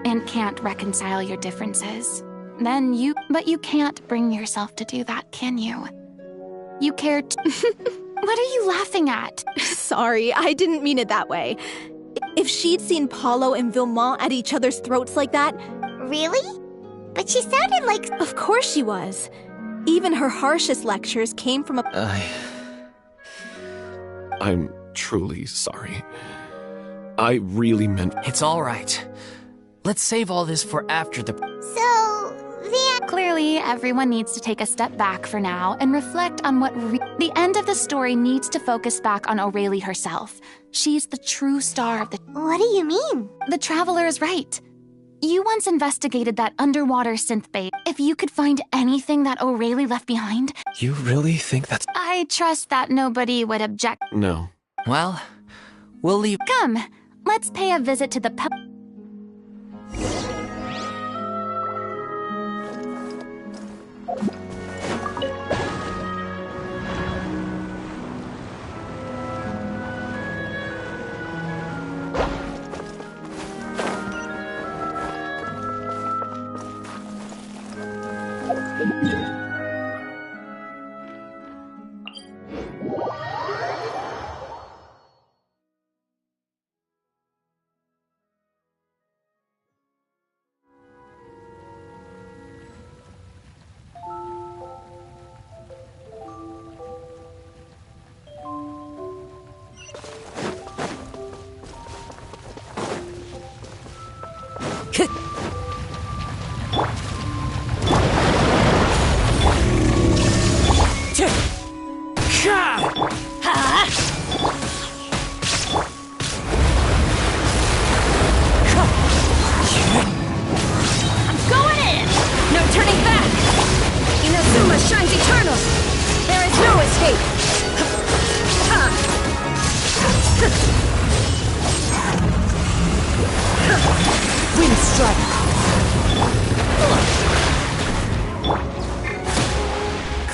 Speaker 7: and can't reconcile your differences, then But you can't bring yourself to do that, can you? You care What are you laughing at?
Speaker 6: Sorry, I didn't mean it that way. If she'd seen Paulo and Villemont at each other's throats like that...
Speaker 8: Really? But she sounded like...
Speaker 6: Of course she was. Even her harshest lectures came from a...
Speaker 10: I'm truly sorry. I really meant...
Speaker 4: It's all right. Let's save all this for after the...
Speaker 7: Clearly, everyone needs to take a step back for now and reflect on what the end of the story needs to focus back on Aurelie herself. She's the true star of the...
Speaker 8: What do you mean?
Speaker 7: The Traveler is right. You once investigated that underwater synth base. If you could find anything that Aurelie left behind...
Speaker 3: You really think that's...
Speaker 7: I trust that nobody would object.
Speaker 10: No.
Speaker 4: Well, we'll leave...
Speaker 7: Come, let's pay a visit to the...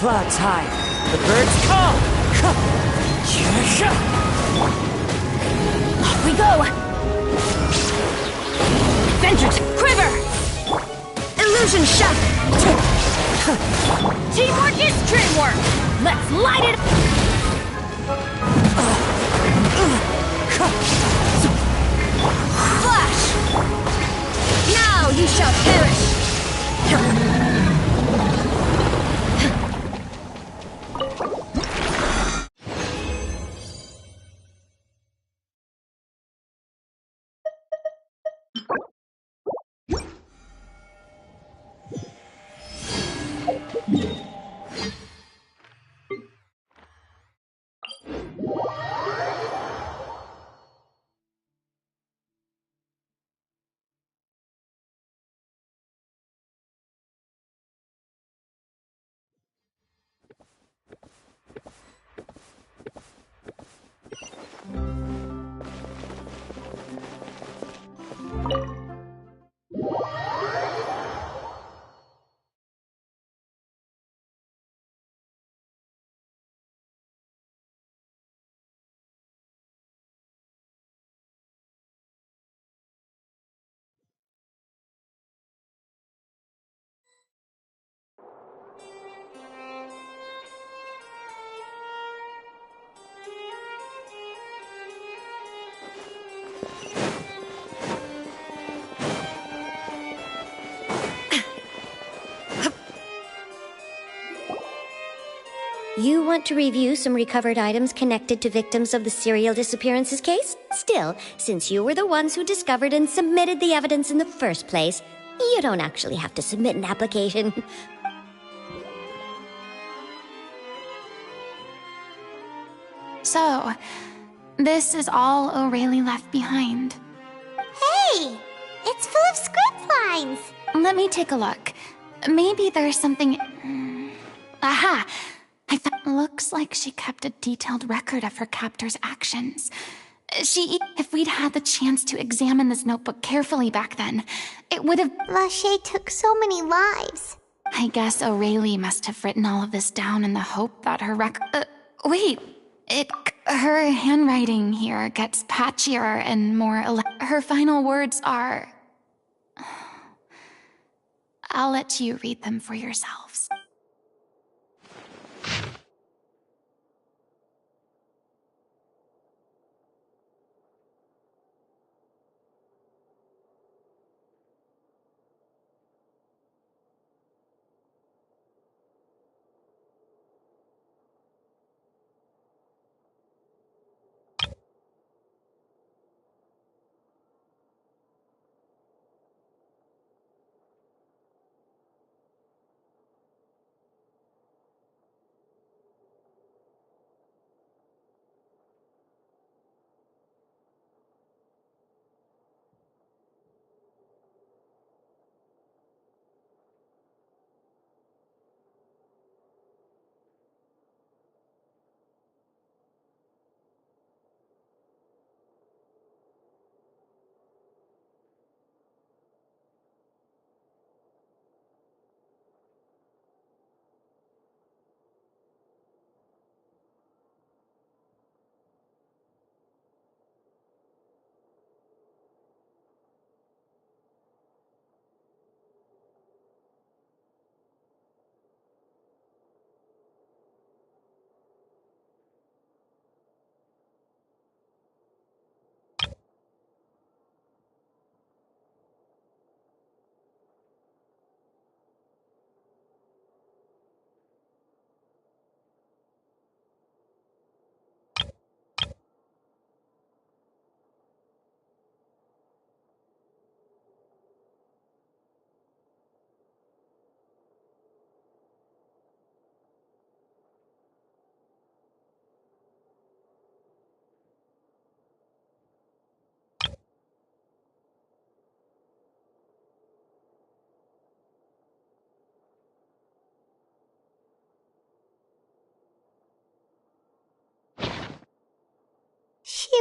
Speaker 1: Clouds high, the birds call!
Speaker 2: Off we go! Vengeance, quiver! Illusion shot! Teamwork is trademark! Let's light it! Flash! Now you shall perish!
Speaker 9: You want to review some recovered items connected to victims of the serial disappearances case? Still, since you were the ones who discovered and submitted the evidence in the first place, you don't actually have to submit an application.
Speaker 7: So, this is all Aurelie left behind.
Speaker 8: Hey! It's full of script lines!
Speaker 7: Let me take a look. Maybe there's something... Aha! Looks like she kept a detailed record of her captor's actions. If we'd had the chance to examine this notebook carefully back then, it would have...
Speaker 8: Lachey took so many lives.
Speaker 7: I guess Aurelie must have written all of this down in the hope that her wait! Her handwriting here gets patchier and more... Her final words are... I'll let you read them for yourselves.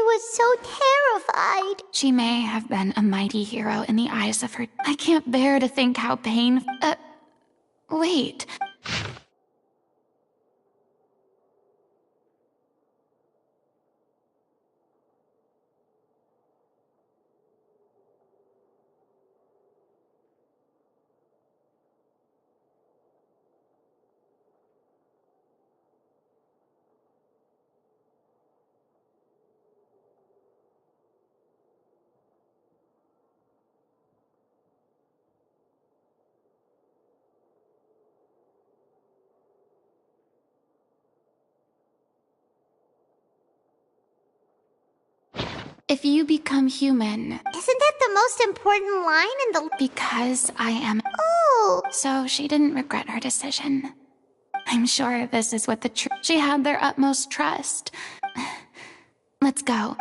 Speaker 8: was so terrified.
Speaker 7: She may have been a mighty hero in the eyes of her. I can't bear to think how wait. If you become human...
Speaker 8: Isn't that the most important line in the...
Speaker 7: Because I am...
Speaker 8: Oh!
Speaker 7: So she didn't regret her decision. I'm sure this is what she had their utmost trust. Let's go.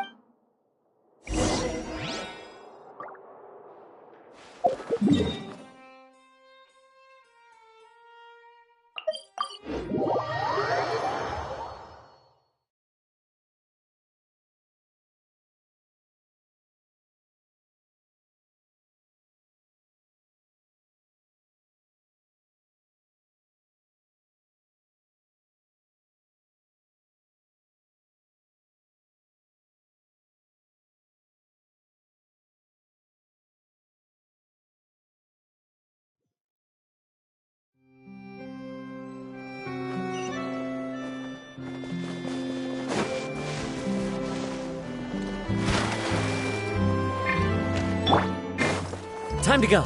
Speaker 11: Time to go.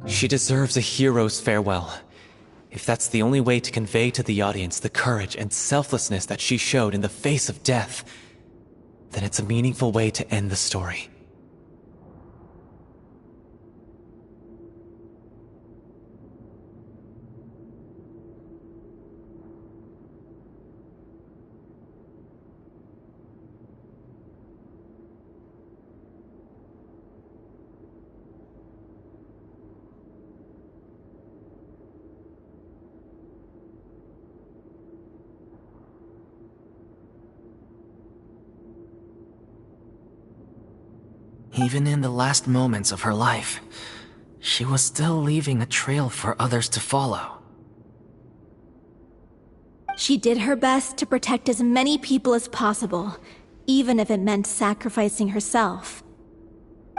Speaker 3: She deserves a hero's farewell. If that's the only way to convey to the audience the courage and selflessness that she showed in the face of death, then it's a meaningful way to end the story.
Speaker 4: Even in the last moments of her life, she was still leaving a trail for others to follow.
Speaker 6: She did her best to protect as many people as possible, even if it meant sacrificing herself.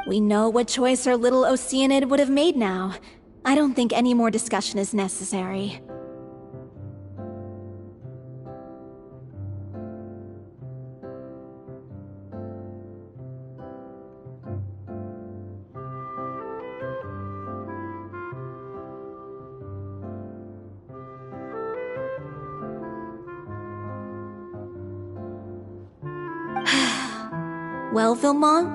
Speaker 6: We know what choice our little Oceanid would have made now. I don't think any more discussion is necessary. Well, Vilmont?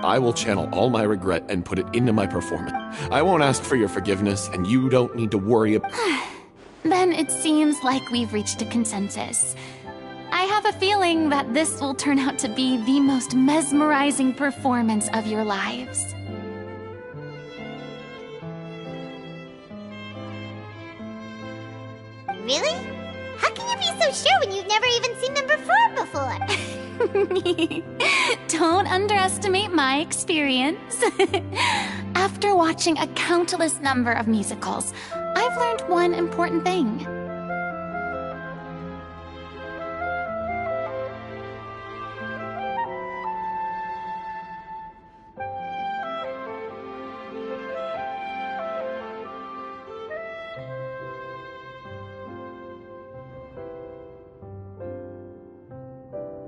Speaker 10: I will channel all my regret and put it into my performance. I won't ask for your forgiveness, and you don't need to worry about...
Speaker 7: Then it seems like we've reached a consensus. I have a feeling that this will turn out to be the most mesmerizing performance of your lives.
Speaker 8: Really? How can you be so sure when you've never even seen them perform before?
Speaker 7: Don't underestimate my experience. After watching a countless number of musicals, I've learned one important thing.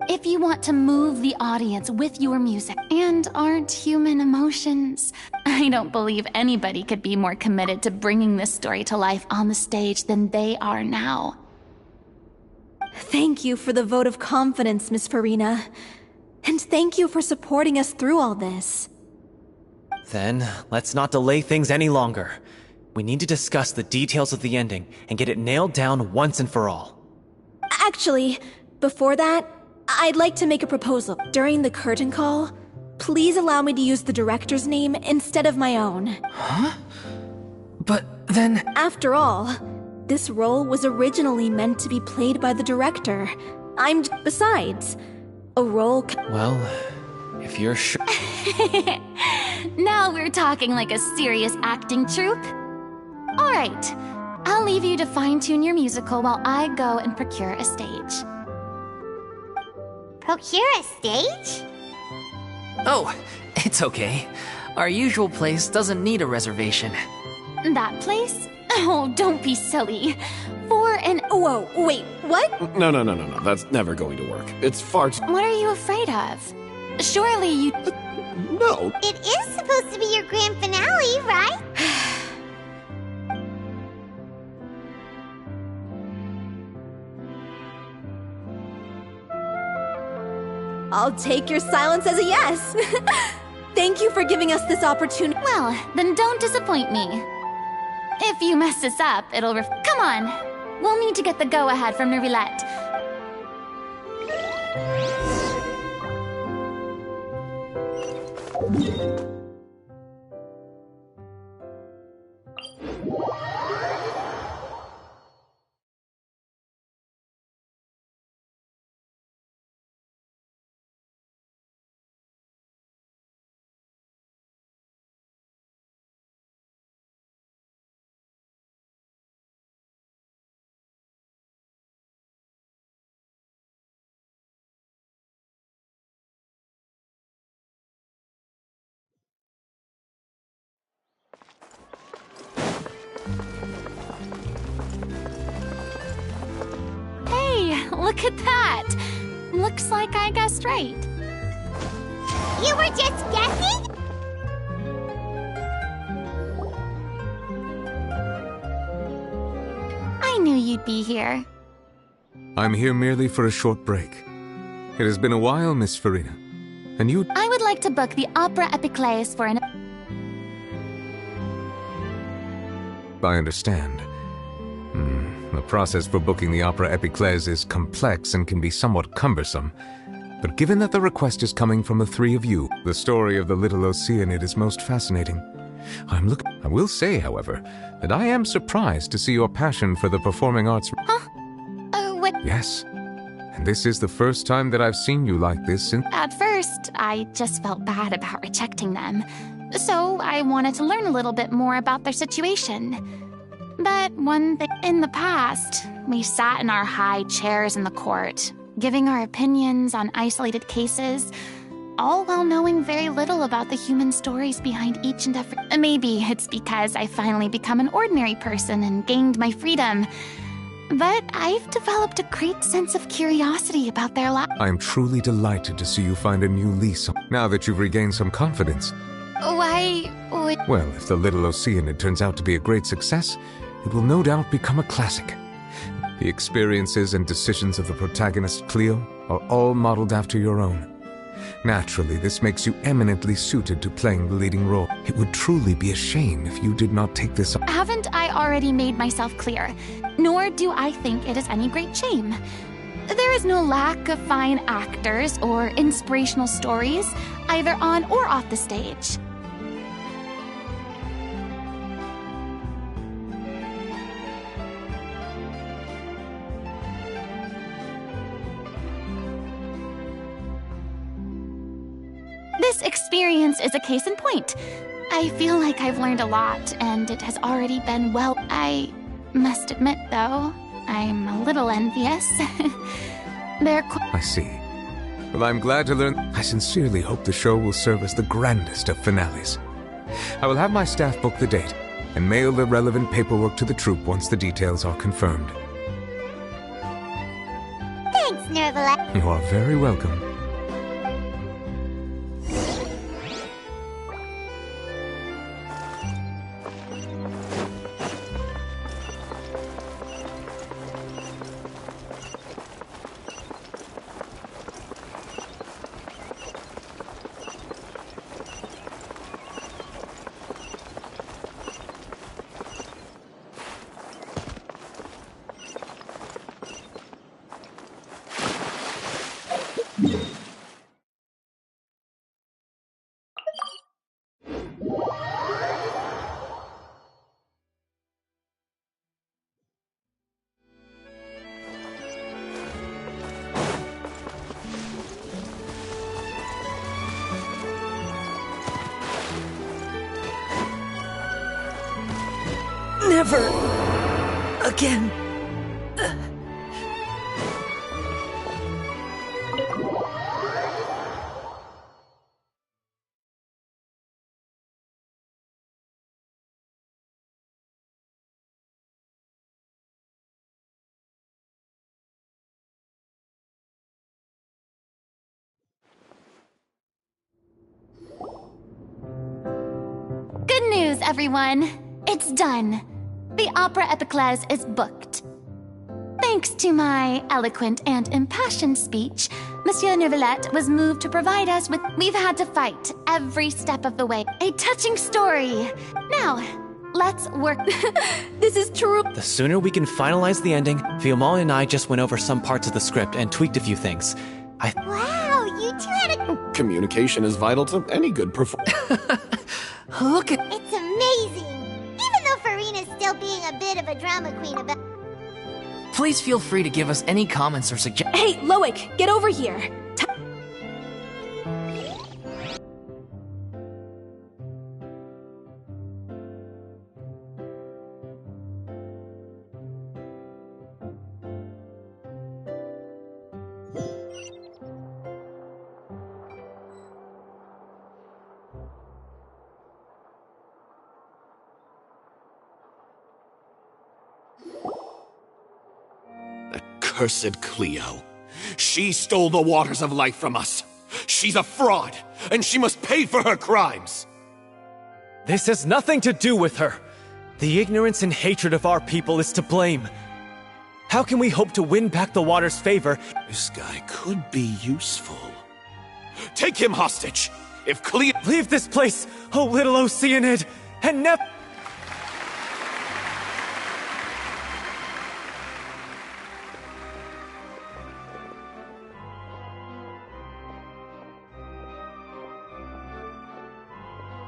Speaker 7: If you want to move the audience with your music and aren't human emotions, I don't believe anybody could be more committed to bringing this story to life on the stage than they are now.
Speaker 6: Thank you for the vote of confidence, Miss Farina. And thank you for supporting us through all this.
Speaker 3: Then, let's not delay things any longer. We need to discuss the details of the ending and get it nailed down once and for all.
Speaker 6: Actually, before that, I'd like to make a proposal. During the curtain call, please allow me to use the director's name instead of my own.
Speaker 4: Huh? But then...
Speaker 6: After all, this role was originally meant to be played by the director. Besides, a role...
Speaker 3: Well, if you're sure...
Speaker 7: Now we're talking like a serious acting troupe. All right, I'll leave you to fine-tune your musical while I go and procure a stage.
Speaker 8: Procure a stage?
Speaker 4: Oh, it's okay. Our usual place doesn't need a reservation.
Speaker 7: That place? Oh, don't be silly. For an...
Speaker 6: Whoa, wait, what?
Speaker 10: No. That's never going to work. It's far too...
Speaker 7: What are you afraid of? Surely you...
Speaker 10: No.
Speaker 8: It is supposed to be your grand finale, right?
Speaker 6: I'll take your silence as a yes. Thank you for giving us this opportunity.
Speaker 7: Well, then don't disappoint me. If you mess this up, it'll Come on! We'll need to get the go-ahead from Nervilette. Look at that! Looks like I guessed right.
Speaker 8: You were just guessing?
Speaker 7: I knew you'd be here.
Speaker 12: I'm here merely for a short break. It has been a while, Miss Farina. And you...
Speaker 7: I would like to book the Opera Epiclese for an...
Speaker 12: I understand. The process for booking the Opera Epiclese is complex and can be somewhat cumbersome. But given that the request is coming from the three of you, the story of the little Oceanid is most fascinating. I will say, however, that I am surprised to see your passion for the performing arts...
Speaker 7: Huh? What?
Speaker 12: Yes. And this is the first time that I've seen you like this since...
Speaker 7: At first, I just felt bad about rejecting them. So I wanted to learn a little bit more about their situation. But one thing, in the past, we sat in our high chairs in the court, giving our opinions on isolated cases, all while knowing very little about the human stories behind each and every... Maybe it's because I finally become an ordinary person and gained my freedom, but I've developed a great sense of curiosity about their lives.
Speaker 12: I am truly delighted to see you find a new lease now that you've regained some confidence.
Speaker 7: Why would...
Speaker 12: Well, if the little Oceanid turns out to be a great success, it will no doubt become a classic. The experiences and decisions of the protagonist, Cleo, are all modeled after your own. Naturally, this makes you eminently suited to playing the leading role. It would truly be a shame if you did not take this up.
Speaker 7: Haven't I already made myself clear? Nor do I think it is any great shame. There is no lack of fine actors or inspirational stories, either on or off the stage. This experience is a case in point. I feel like I've learned a lot, and it has already been well. I must admit, though, I'm a little envious.
Speaker 12: I see. Well, I'm glad to learn. I sincerely hope the show will serve as the grandest of finales. I will have my staff book the date and mail the relevant paperwork to the troupe once the details are confirmed.
Speaker 8: Thanks, Nervilette.
Speaker 12: You are very welcome.
Speaker 11: Never again.
Speaker 7: Good news, everyone. It's done. The Opera Epiclese is booked. Thanks to my eloquent and impassioned speech, Monsieur Neuvillette was moved to provide us with... We've had to fight every step of the way. A touching story. Now, let's work...
Speaker 6: This is true.
Speaker 3: The sooner we can finalize the ending, Fiamma and I just went over some parts of the script and tweaked a few things.
Speaker 8: Wow, you two had a...
Speaker 10: Communication is vital to any good performance.
Speaker 4: Look at...
Speaker 8: It's amazing! Even though Farina's still being a bit of a drama queen about...
Speaker 4: Please feel free to give us any comments or suggestions.
Speaker 6: Hey, Loic, get over here.
Speaker 10: Cursed Cleo. She stole the waters of life from us. She's a fraud, and she must pay for her crimes.
Speaker 3: This has nothing to do with her. The ignorance and hatred of our people is to blame. How can we hope to win back the water's favor?
Speaker 10: This guy could be useful. Take him hostage. If Cleo...
Speaker 3: Leave this place, oh little Oceanid, and never...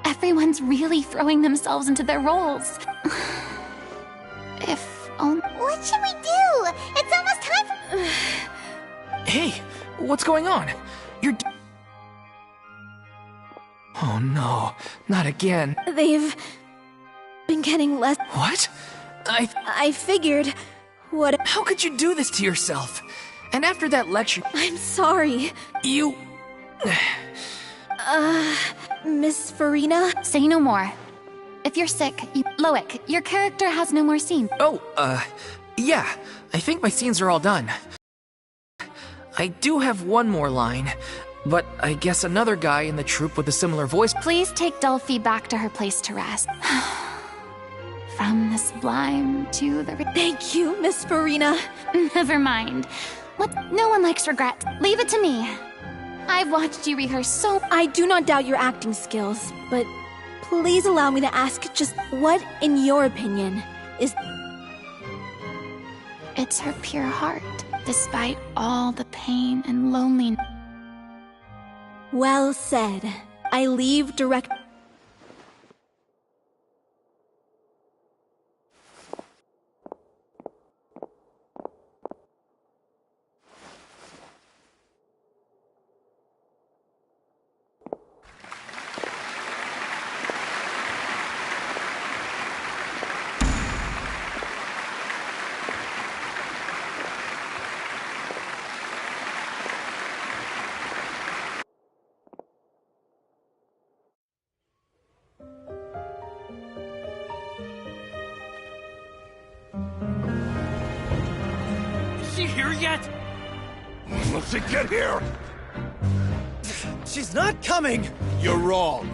Speaker 7: Everyone's really throwing themselves into their roles. If only...
Speaker 8: What should we do? It's almost time for...
Speaker 4: Hey, what's going on? You're... Oh no, not again.
Speaker 6: They've been getting less...
Speaker 4: What?
Speaker 6: I figured... What...
Speaker 4: How could you do this to yourself? And after that lecture...
Speaker 6: I'm sorry.
Speaker 4: You...
Speaker 6: Miss Farina?
Speaker 7: Say no more. If you're sick, Loic, your character has no more scenes.
Speaker 4: Oh, yeah. I think my scenes are all done. I do have one more line, but I guess another guy in the troupe with a similar voice...
Speaker 7: Please take Delphi back to her place to rest. From the sublime to the...
Speaker 6: Thank you, Miss Farina.
Speaker 7: Never mind. No one likes regret. Leave it to me. I've watched you rehearse so...
Speaker 6: I do not doubt your acting skills, but please allow me to ask just what, in your opinion, is...
Speaker 7: It's her pure heart, despite all the pain and loneliness.
Speaker 6: Well said. I leave direct...
Speaker 11: Yet?
Speaker 10: Will she get here?
Speaker 3: She's not coming!
Speaker 10: You're wrong.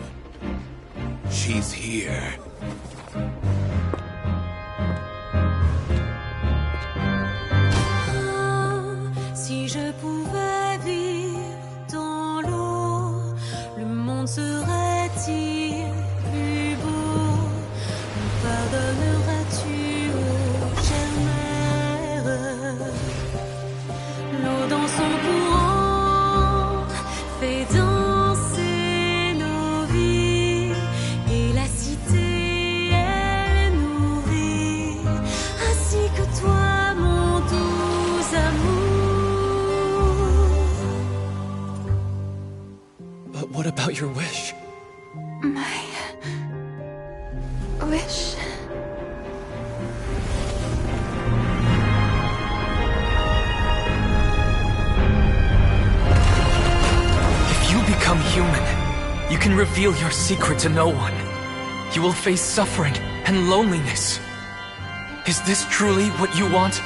Speaker 10: She's here.
Speaker 13: Si je pouvais vivre dans l'eau, le monde serait-il plus beau? Me pardonneras-tu, ô chère mère? L'eau dans son courant fait danser nos vies, et la cité elle nourrit, ainsi que toi mon doux amour.
Speaker 3: But what about your wish?
Speaker 7: My wish
Speaker 4: You can reveal your secret to no one. You will face suffering and loneliness. Is this truly what you want?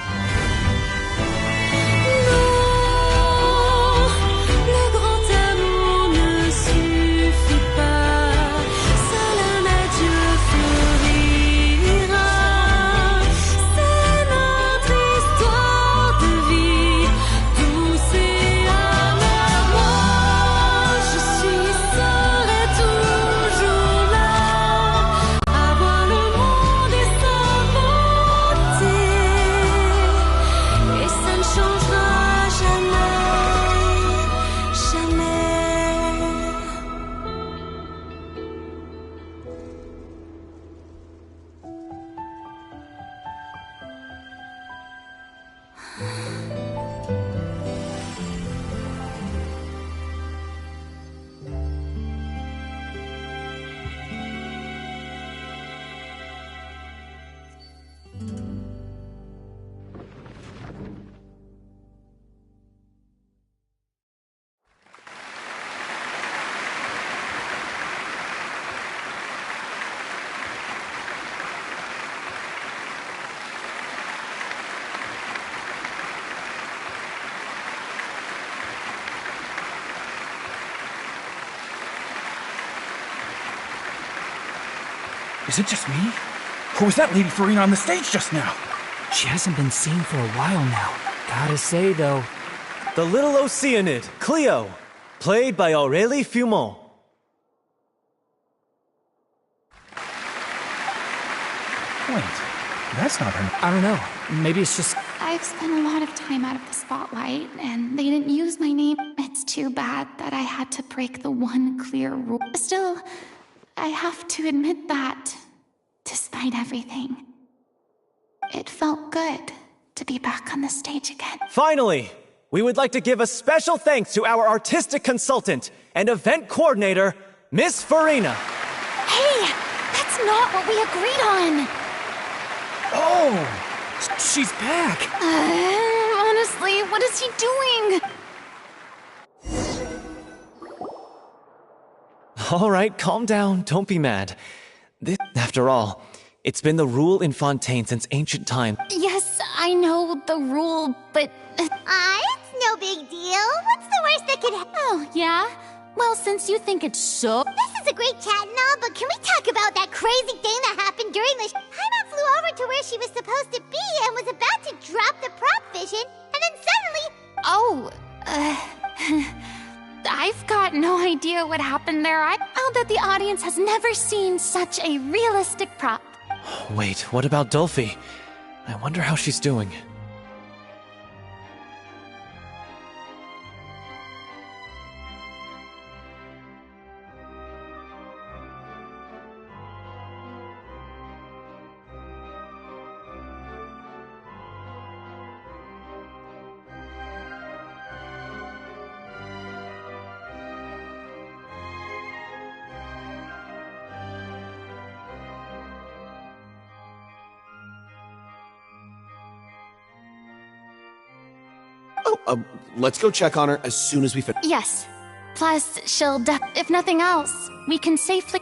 Speaker 14: Is it just me? Or was that Lady Farina on the stage just now?
Speaker 15: She hasn't been seen for a while now. Gotta say, though...
Speaker 3: The Little Oceanid, Cleo, played by Aurélie Fumont.
Speaker 14: Wait, that's not her.
Speaker 15: I don't know. Maybe it's just...
Speaker 7: I've spent a lot of time out of the spotlight, and they didn't use my name. It's too bad that I had to break the one clear rule. Still, I have to admit that, despite everything, it felt good to be back on the stage again.
Speaker 3: Finally, we would like to give a special thanks to our artistic consultant and event coordinator, Miss Farina.
Speaker 7: Hey, that's not what we agreed on.
Speaker 14: Oh, she's back.
Speaker 7: Honestly, what is she doing?
Speaker 3: All right, calm down. Don't be mad. After all, it's been the rule in Fontaine since ancient times.
Speaker 7: Yes, I know the rule, but...
Speaker 8: It's no big deal. What's the worst that could happen?
Speaker 7: Oh, yeah? Well, since you think it's so...
Speaker 8: This is a great chat and all, but can we talk about that crazy thing that happened during the... Paimon flew over to where she was supposed to be and was about to drop the prop vision, and then suddenly...
Speaker 7: Oh, I've got no idea what happened there. I'll bet the audience has never seen such a realistic prop.
Speaker 3: Wait, what about Dolphy? I wonder how she's doing.
Speaker 10: Let's go check on her as soon as we finish.
Speaker 7: Yes. Plus, she'll if nothing else, we can safely...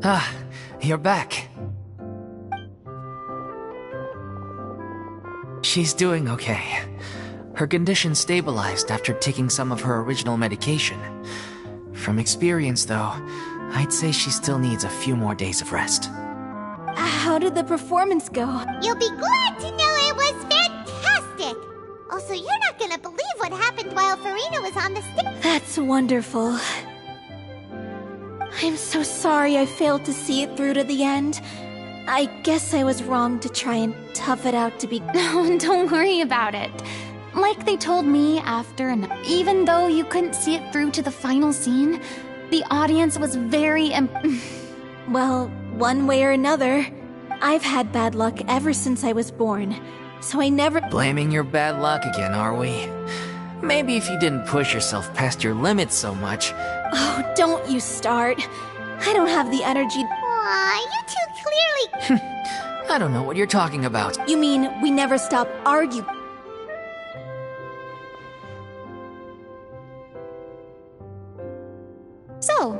Speaker 4: Ah, you're back. She's doing okay. Her condition stabilized after taking some of her original medication. From experience, though, I'd say she still needs a few more days of rest.
Speaker 6: How did the performance go?
Speaker 8: You'll be glad to know it was fantastic! Also, you're not gonna believe what happened while Farina was on the stage.
Speaker 6: That's wonderful. I'm so sorry I failed to see it through to the end. I guess I was wrong to try and tough it out to be...
Speaker 7: No, don't worry about it. Like they told me after, and even though you couldn't see it through to the final scene, the audience was very...
Speaker 6: Well, one way or another, I've had bad luck ever since I was born, so I never...
Speaker 4: Blaming your bad luck again, are we? Maybe if you didn't push yourself past your limits so much...
Speaker 6: Oh, don't you start. I don't have the energy...
Speaker 8: Aw, you two clearly...
Speaker 4: I don't know what you're talking about.
Speaker 6: You mean we never stop arguing?
Speaker 7: So,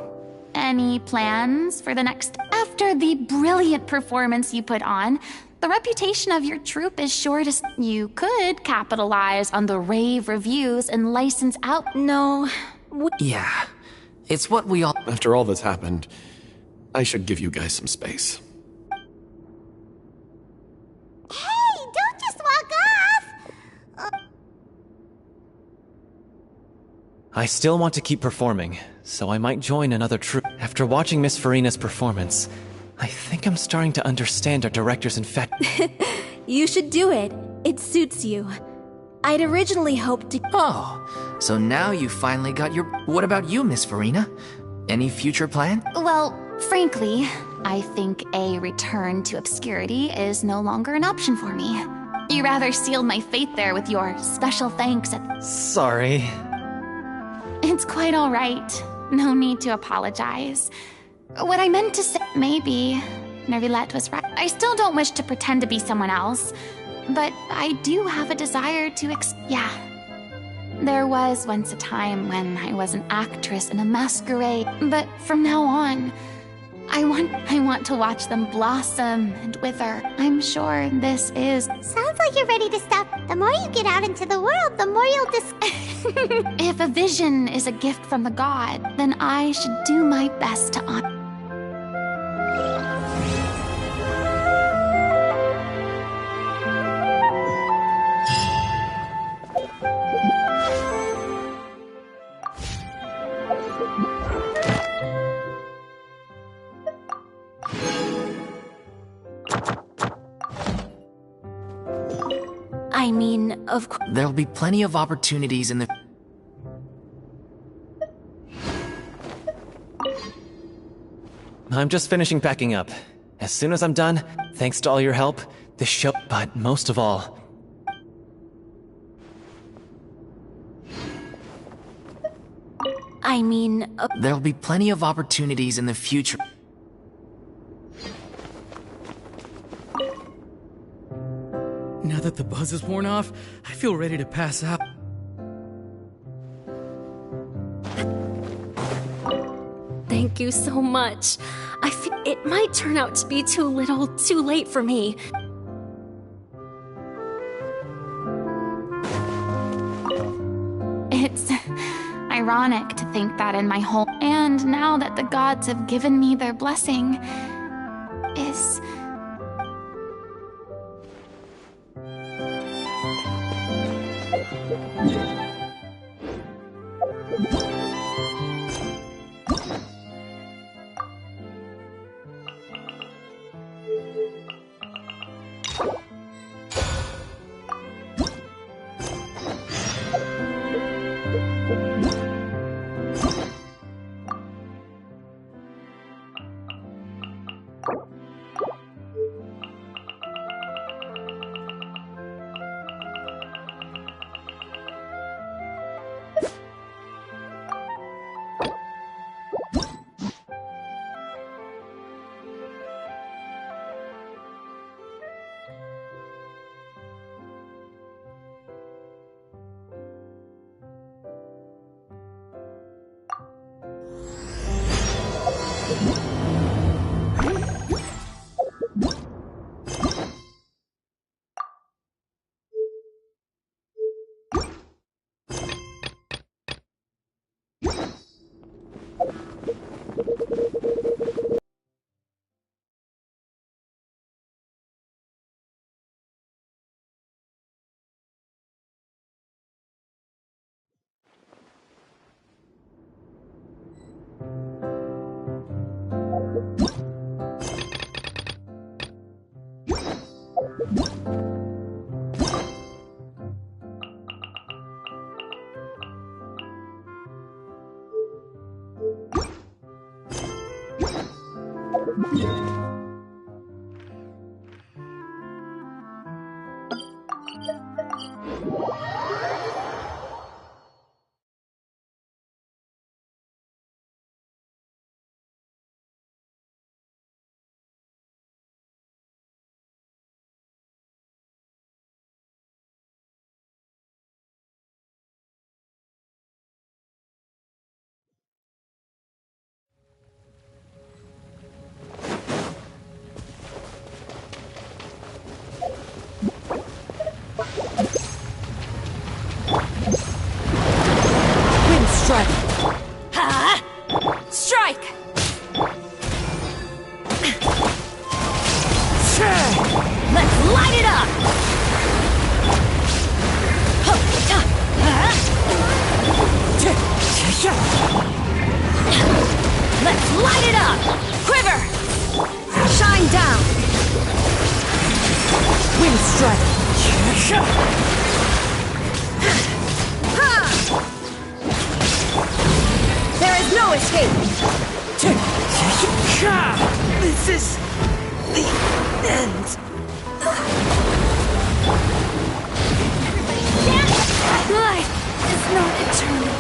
Speaker 7: any plans for the next... After the brilliant performance you put on, the reputation of your troupe is sure to... You could capitalize on the rave reviews and license out...
Speaker 6: No...
Speaker 4: Yeah, it's what we all...
Speaker 10: After all that's happened, I should give you guys some space.
Speaker 8: Hey, don't just walk off!
Speaker 3: I still want to keep performing, so I might join another troupe. After watching Miss Farina's performance, I think I'm starting to understand our director's
Speaker 6: You should do it. It suits you. I'd originally hoped to...
Speaker 4: Oh, so now you finally got your... What about you, Miss Farina? Any future plan?
Speaker 7: Well, frankly, I think a return to obscurity is no longer an option for me. You rather sealed my fate there with your special thanks at...
Speaker 3: Sorry.
Speaker 7: It's quite all right. No need to apologize. What I meant to say... Maybe Nervilette was right. I still don't wish to pretend to be someone else, but I do have a desire to yeah. There was once a time when I was an actress in a masquerade, but from now on, I want to watch them blossom and wither. I'm sure this is...
Speaker 8: Sounds like you're ready to stop. The more you get out into the world, the more you'll
Speaker 7: If a vision is a gift from the god, then I should do my best to honor...
Speaker 6: I mean, of course...
Speaker 4: There'll be plenty of opportunities in the...
Speaker 3: I'm just finishing packing up. As soon as I'm done, thanks to all your help, this show... But most of all...
Speaker 6: I mean...
Speaker 4: There'll be plenty of opportunities in the future...
Speaker 15: Now that the buzz is worn off, I feel ready to pass out.
Speaker 16: Thank you so much. I feel it might turn out to be too little, too late for me.
Speaker 7: It's ironic to think that in my whole... And now that the gods have given me their blessing, is...
Speaker 1: Strike!
Speaker 16: Ha! Strike! Let's light it up! Let's light it up! Quiver! Shine down!
Speaker 1: Wind strike!
Speaker 16: There is no escape!
Speaker 11: This is the end.
Speaker 16: Life is not eternal.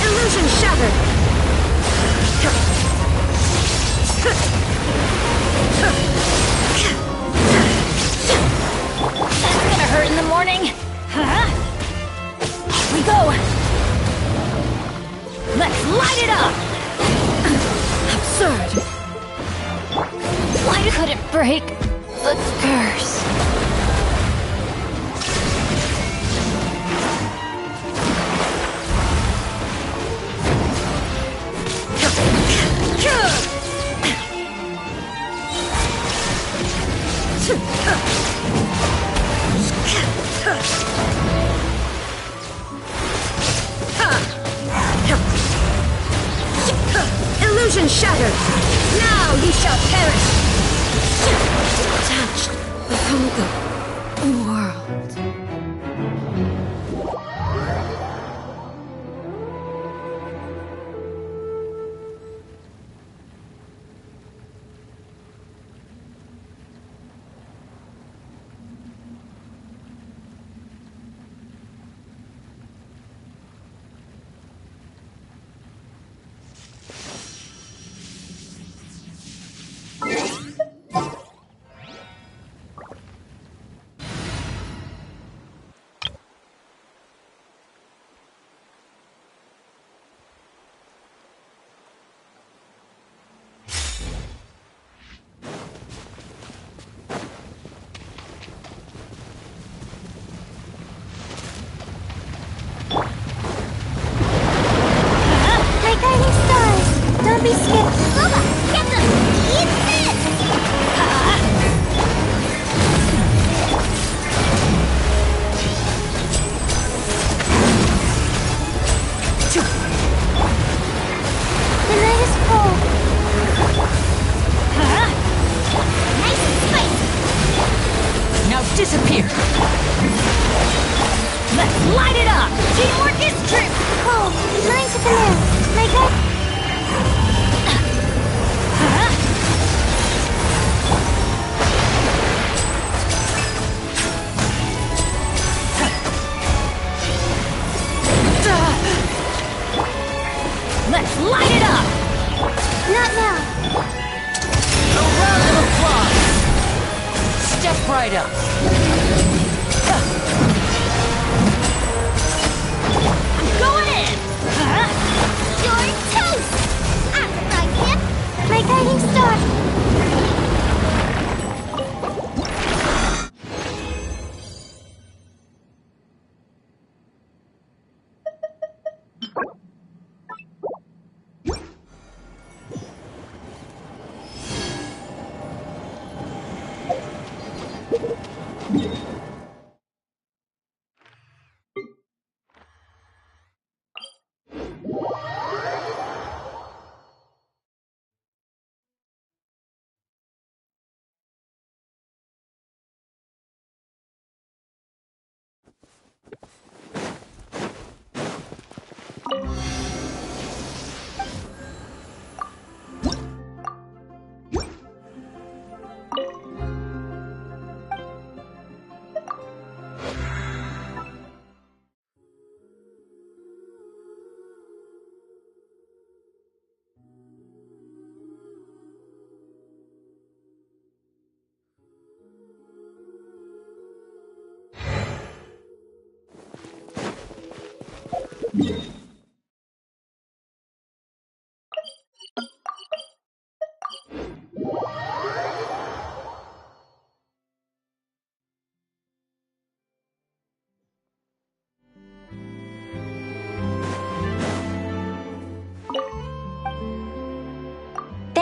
Speaker 16: Illusion shattered! That's gonna hurt in the morning! Off we go! Let's light it up! Absurd! Why could it break the curse? Illusion shattered! Now ye shall perish! Detached from the world.
Speaker 8: Don't be scared. Lola, get them! Eat this! The night is cold. Nice and spicy.
Speaker 16: Now disappear! Let's light it up! Teamwork is true!
Speaker 8: Oh, mine's at the nail. My God.
Speaker 16: Let's light it up!
Speaker 8: Not now.
Speaker 1: A round of applause! Step right up!
Speaker 16: I'm going in!
Speaker 8: You're toast! I'm right here. My guiding star.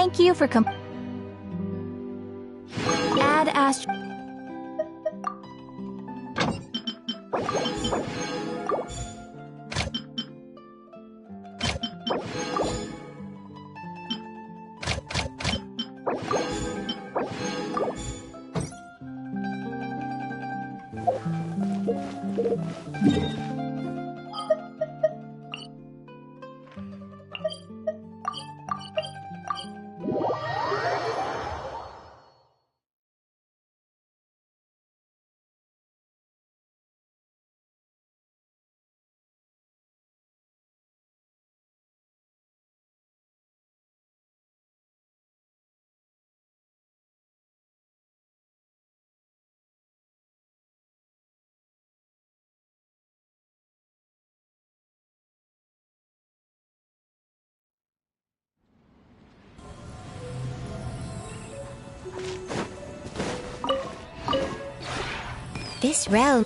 Speaker 6: Thank you for Add Astro.
Speaker 9: This realm...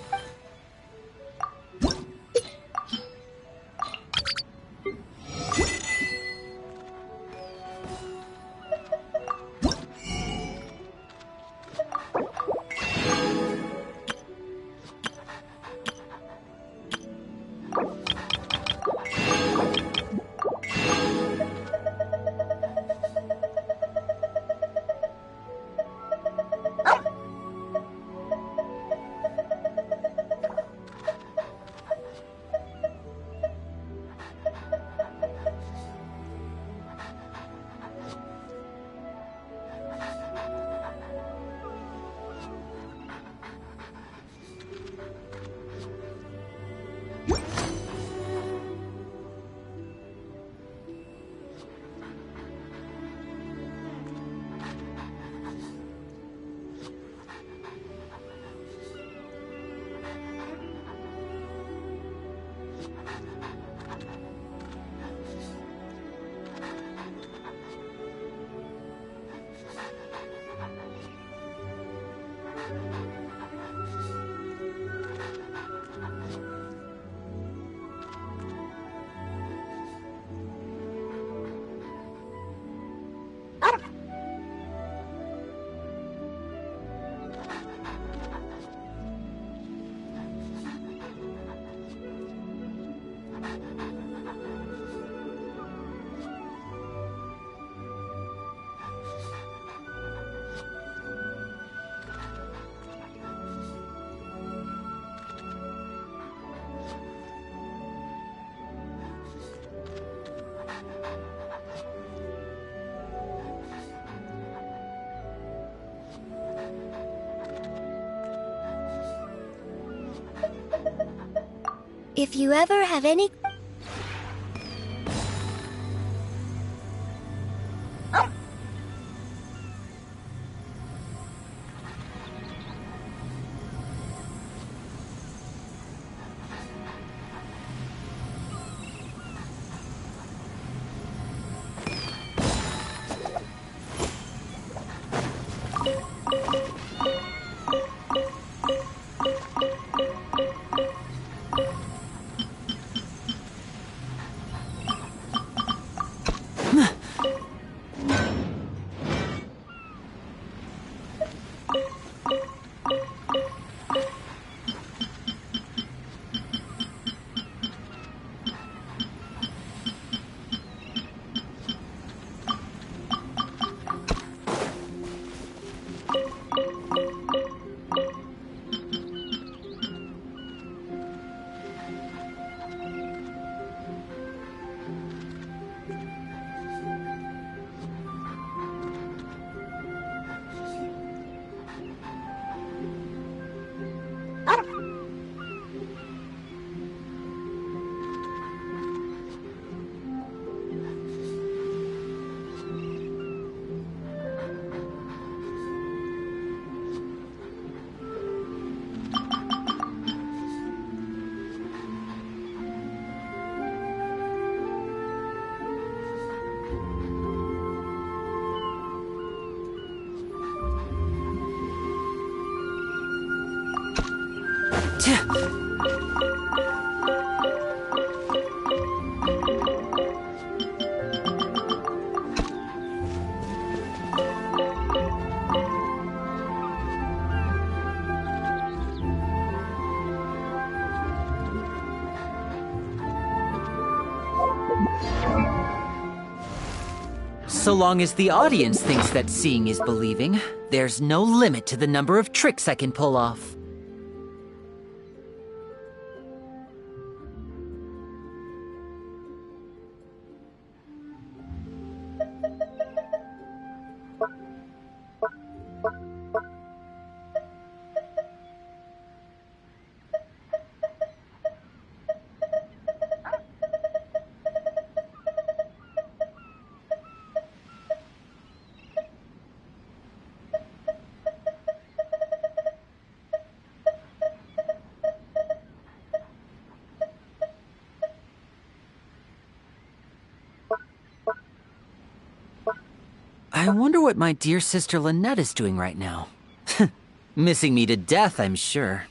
Speaker 9: If you ever have any...
Speaker 17: So long as the audience thinks that seeing is believing, there's no limit to the number of tricks I can pull off. I wonder what my dear sister Lynette is doing right now. Missing me to death, I'm sure.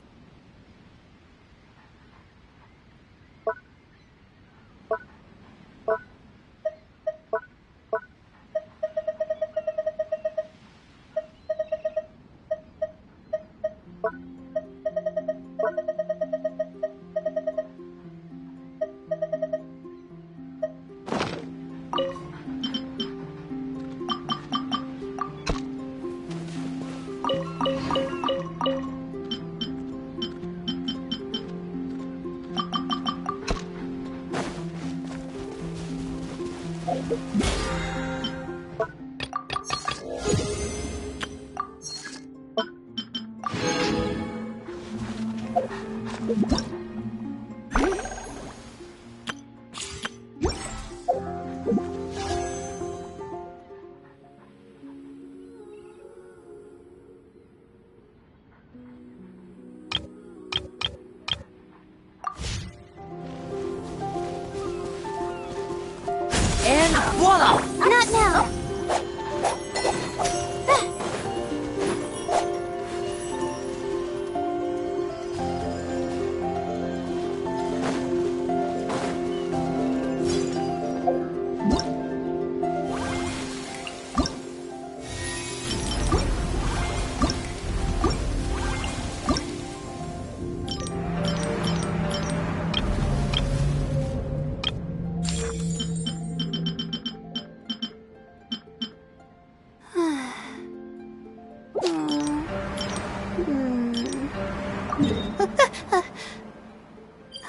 Speaker 17: And voila!
Speaker 8: Not now!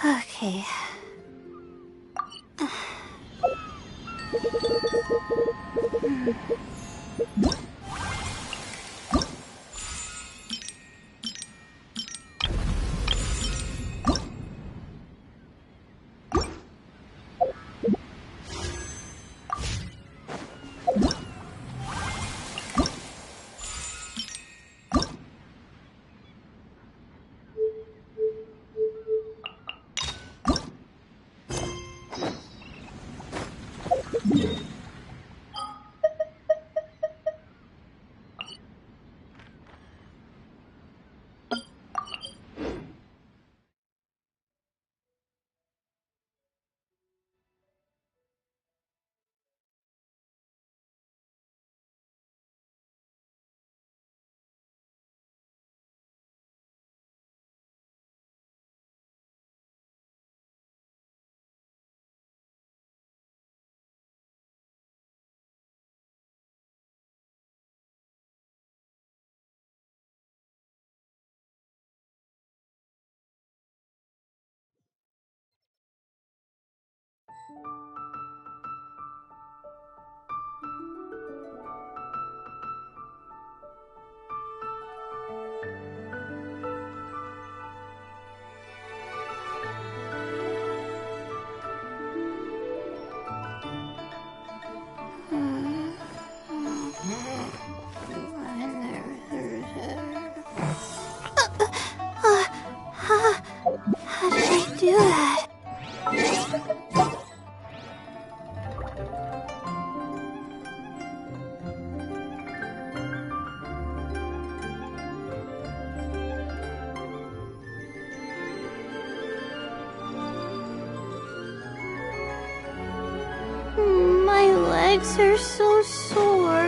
Speaker 8: Okay. How did I do that?
Speaker 13: legs are so sore.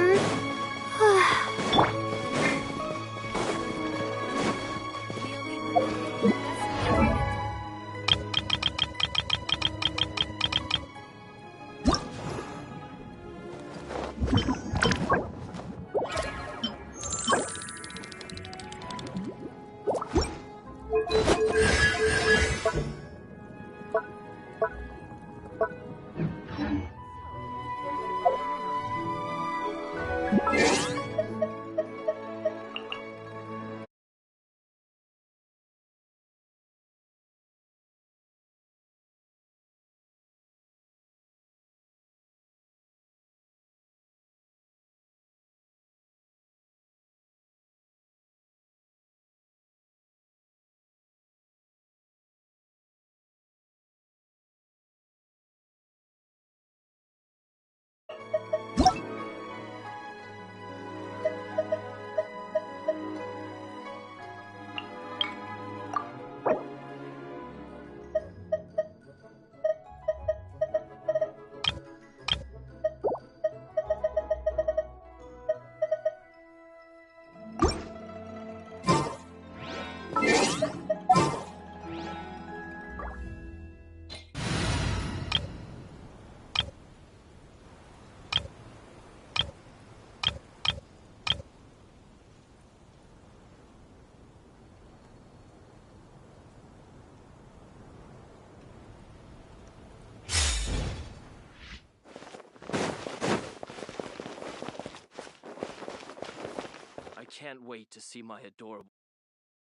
Speaker 3: I can't wait to see my adorable...